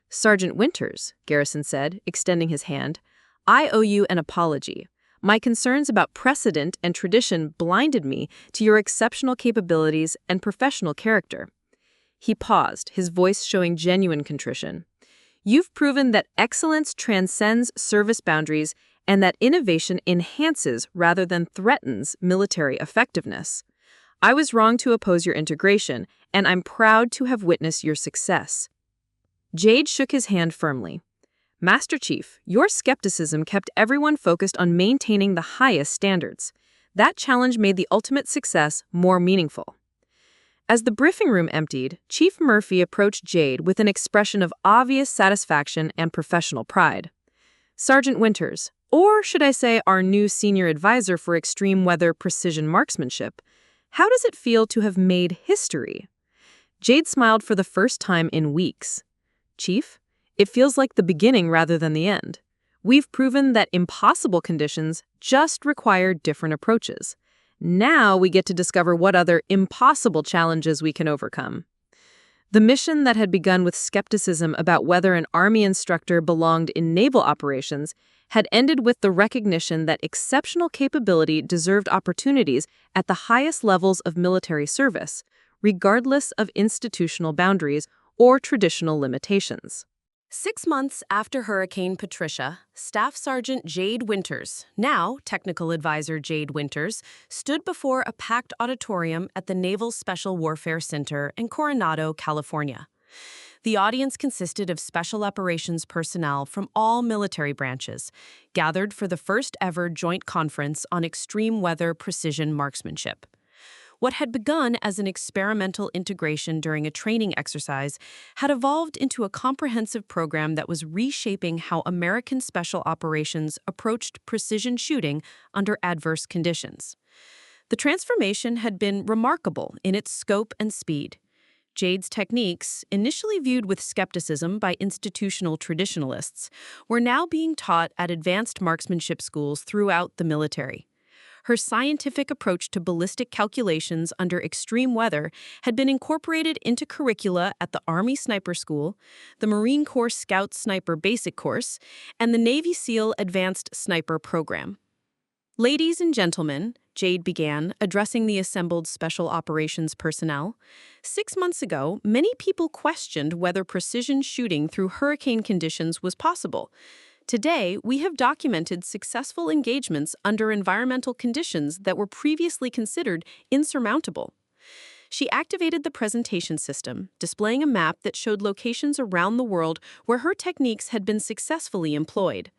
"Sergeant Winters," Garrison said, extending his hand, "I owe you an apology. My concerns about precedent and tradition blinded me to your exceptional capabilities and professional character." He paused, his voice showing genuine contrition. "You've proven that excellence transcends service boundaries and that innovation enhances rather than threatens military effectiveness. I was wrong to oppose your integration, and I'm proud to have witnessed your success." Jade shook his hand firmly. "Master Chief, your skepticism kept everyone focused on maintaining the highest standards. That challenge made the ultimate success more meaningful." As the briefing room emptied, Chief Murphy approached Jade with an expression of obvious satisfaction and professional pride. "Sergeant Winters, or should I say our new senior advisor for extreme weather precision marksmanship, how does it feel to have made history?" Jade smiled for the first time in weeks. "Chief, it feels like the beginning rather than the end. We've proven that impossible conditions just require different approaches. Now we get to discover what other impossible challenges we can overcome." The mission that had begun with skepticism about whether an Army instructor belonged in naval operations had ended with the recognition that exceptional capability deserved opportunities at the highest levels of military service, regardless of institutional boundaries or traditional limitations. 6 months after Hurricane Patricia, Staff Sergeant Jade Winters, now Technical Advisor Jade Winters, stood before a packed auditorium at the Naval Special Warfare Center in Coronado, California. The audience consisted of special operations personnel from all military branches, gathered for the first ever joint conference on extreme weather precision marksmanship. What had begun as an experimental integration during a training exercise had evolved into a comprehensive program that was reshaping how American special operations approached precision shooting under adverse conditions. The transformation had been remarkable in its scope and speed. Jade's techniques, initially viewed with skepticism by institutional traditionalists, were now being taught at advanced marksmanship schools throughout the military. Her scientific approach to ballistic calculations under extreme weather had been incorporated into curricula at the Army Sniper School, the Marine Corps Scout Sniper Basic Course, and the Navy SEAL Advanced Sniper Program. "Ladies and gentlemen," Jade began, addressing the assembled special operations personnel, 6 months ago, many people questioned whether precision shooting through hurricane conditions was possible. Today, we have documented successful engagements under environmental conditions that were previously considered insurmountable. She activated the presentation system, displaying a map that showed locations around the world where her techniques had been successfully employed.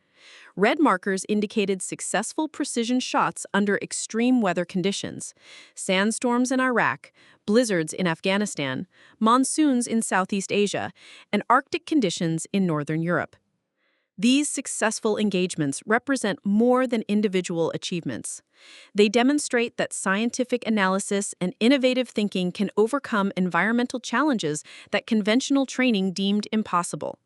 Red markers indicated successful precision shots under extreme weather conditions: sandstorms in Iraq, blizzards in Afghanistan, monsoons in Southeast Asia, and Arctic conditions in Northern Europe. These successful engagements represent more than individual achievements. They demonstrate that scientific analysis and innovative thinking can overcome environmental challenges that conventional training deemed impossible.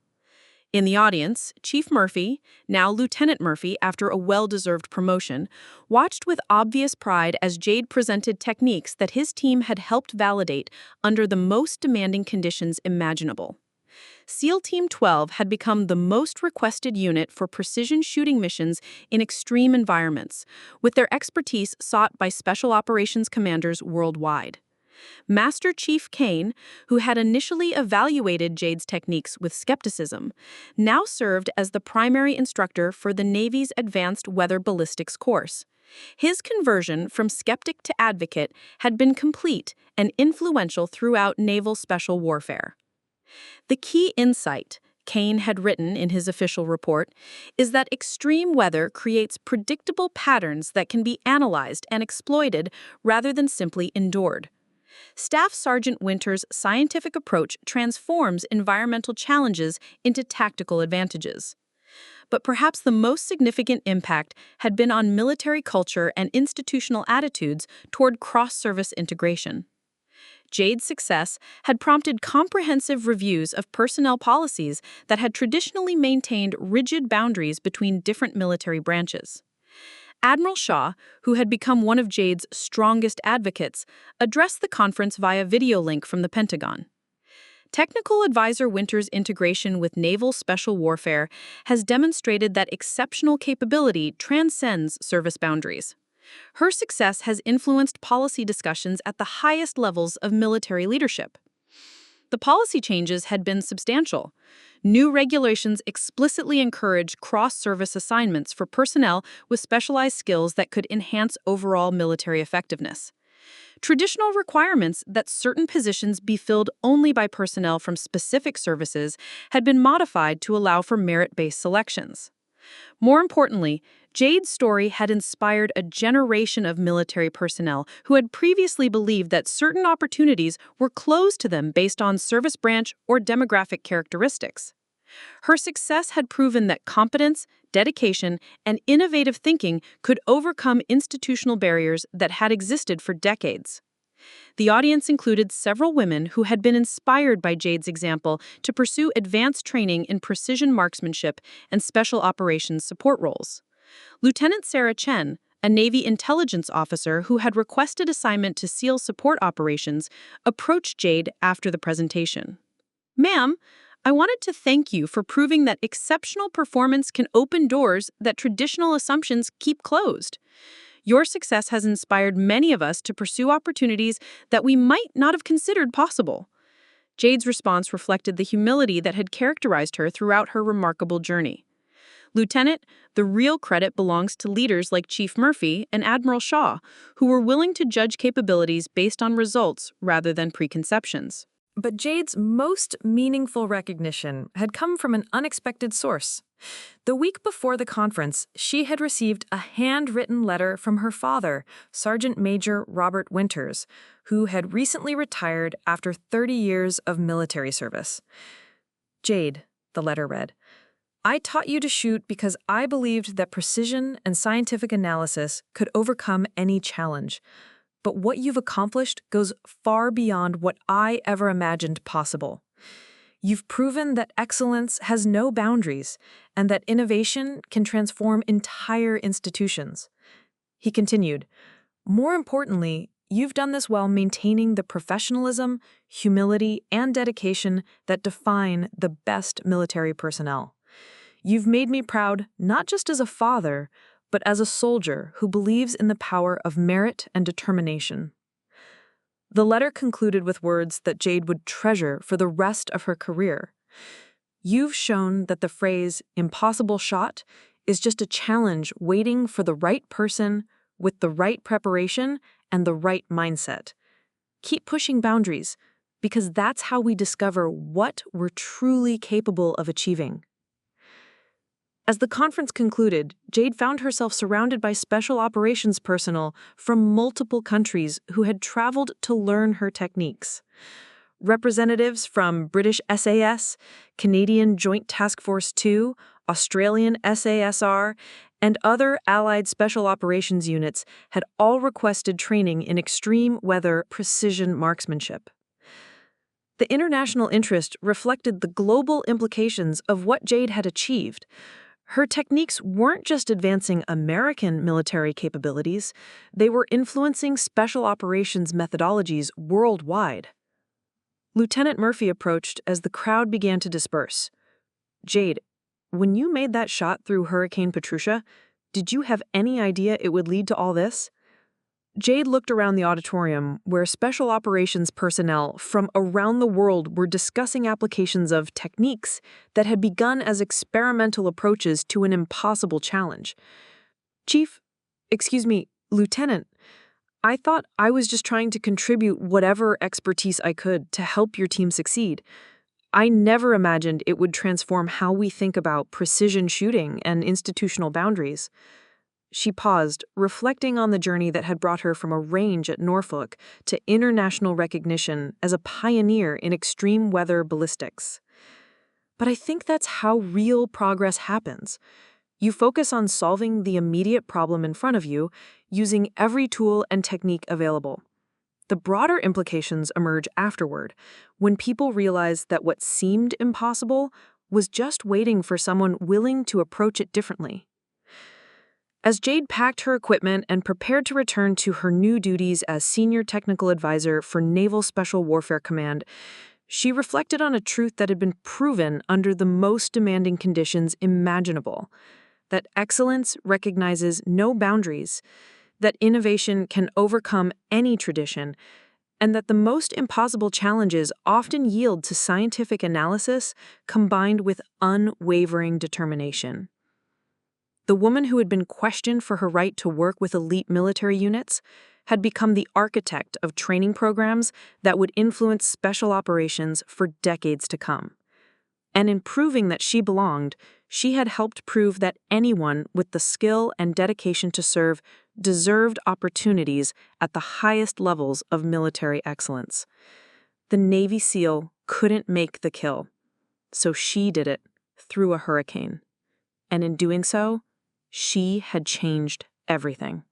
In the audience, Chief Murphy, now Lieutenant Murphy after a well-deserved promotion, watched with obvious pride as Jade presented techniques that his team had helped validate under the most demanding conditions imaginable. SEAL Team 12 had become the most requested unit for precision shooting missions in extreme environments, with their expertise sought by special operations commanders worldwide. Master Chief Kane, who had initially evaluated Jade's techniques with skepticism, now served as the primary instructor for the Navy's Advanced Weather Ballistics course. His conversion from skeptic to advocate had been complete and influential throughout naval special warfare. The key insight, Kane had written in his official report, is that extreme weather creates predictable patterns that can be analyzed and exploited rather than simply endured. Staff Sergeant Winter's scientific approach transforms environmental challenges into tactical advantages. But perhaps the most significant impact had been on military culture and institutional attitudes toward cross-service integration. Jade's success had prompted comprehensive reviews of personnel policies that had traditionally maintained rigid boundaries between different military branches. Admiral Shaw, who had become one of Jade's strongest advocates, addressed the conference via video link from the Pentagon. Technical Advisor Winter's integration with naval special warfare has demonstrated that exceptional capability transcends service boundaries. Her success has influenced policy discussions at the highest levels of military leadership. The policy changes had been substantial. New regulations explicitly encourage cross-service assignments for personnel with specialized skills that could enhance overall military effectiveness. Traditional requirements that certain positions be filled only by personnel from specific services had been modified to allow for merit-based selections. More importantly, Jade's story had inspired a generation of military personnel who had previously believed that certain opportunities were closed to them based on service branch or demographic characteristics. Her success had proven that competence, dedication, and innovative thinking could overcome institutional barriers that had existed for decades. The audience included several women who had been inspired by Jade's example to pursue advanced training in precision marksmanship and special operations support roles. Lieutenant Sarah Chen, a Navy intelligence officer who had requested assignment to SEAL support operations, approached Jade after the presentation. "Ma'am, I wanted to thank you for proving that exceptional performance can open doors that traditional assumptions keep closed. Your success has inspired many of us to pursue opportunities that we might not have considered possible." Jade's response reflected the humility that had characterized her throughout her remarkable journey. "Lieutenant, the real credit belongs to leaders like Chief Murphy and Admiral Shaw, who were willing to judge capabilities based on results rather than preconceptions." But Jade's most meaningful recognition had come from an unexpected source. The week before the conference, she had received a handwritten letter from her father, Sergeant Major Robert Winters, who had recently retired after 30 years of military service. "Jade," the letter read, "I taught you to shoot because I believed that precision and scientific analysis could overcome any challenge. But what you've accomplished goes far beyond what I ever imagined possible. You've proven that excellence has no boundaries and that innovation can transform entire institutions." He continued, "More importantly, you've done this while maintaining the professionalism, humility, and dedication that define the best military personnel. You've made me proud not just as a father, but as a soldier who believes in the power of merit and determination." The letter concluded with words that Jade would treasure for the rest of her career. "You've shown that the phrase, 'impossible shot,' is just a challenge waiting for the right person with the right preparation and the right mindset. Keep pushing boundaries, because that's how we discover what we're truly capable of achieving." As the conference concluded, Jade found herself surrounded by special operations personnel from multiple countries who had traveled to learn her techniques. Representatives from British SAS, Canadian Joint Task Force 2, Australian SASR, and other Allied Special Operations units had all requested training in extreme weather precision marksmanship. The international interest reflected the global implications of what Jade had achieved. Her techniques weren't just advancing American military capabilities, they were influencing special operations methodologies worldwide. Lieutenant Murphy approached as the crowd began to disperse. Jade, when you made that shot through Hurricane Patricia, did you have any idea it would lead to all this? Jade looked around the auditorium where special operations personnel from around the world were discussing applications of techniques that had begun as experimental approaches to an impossible challenge. Lieutenant, I thought I was just trying to contribute whatever expertise I could to help your team succeed. I never imagined it would transform how we think about precision shooting and institutional boundaries. She paused, reflecting on the journey that had brought her from a range at Norfolk to international recognition as a pioneer in extreme weather ballistics. But I think that's how real progress happens. You focus on solving the immediate problem in front of you, using every tool and technique available. The broader implications emerge afterward, when people realize that what seemed impossible was just waiting for someone willing to approach it differently. As Jade packed her equipment and prepared to return to her new duties as Senior Technical Advisor for Naval Special Warfare Command, she reflected on a truth that had been proven under the most demanding conditions imaginable: that excellence recognizes no boundaries, that innovation can overcome any tradition, and that the most impossible challenges often yield to scientific analysis combined with unwavering determination. The woman who had been questioned for her right to work with elite military units had become the architect of training programs that would influence special operations for decades to come. And in proving that she belonged, she had helped prove that anyone with the skill and dedication to serve deserved opportunities at the highest levels of military excellence. The Navy SEAL couldn't make the kill, so she did it through a hurricane. And in doing so, she had changed everything.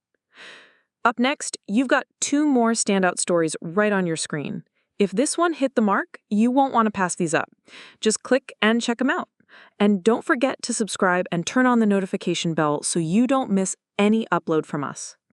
Up next, you've got 2 more standout stories right on your screen. If this one hit the mark, you won't want to pass these up. Just click and check them out. And don't forget to subscribe and turn on the notification bell so you don't miss any upload from us.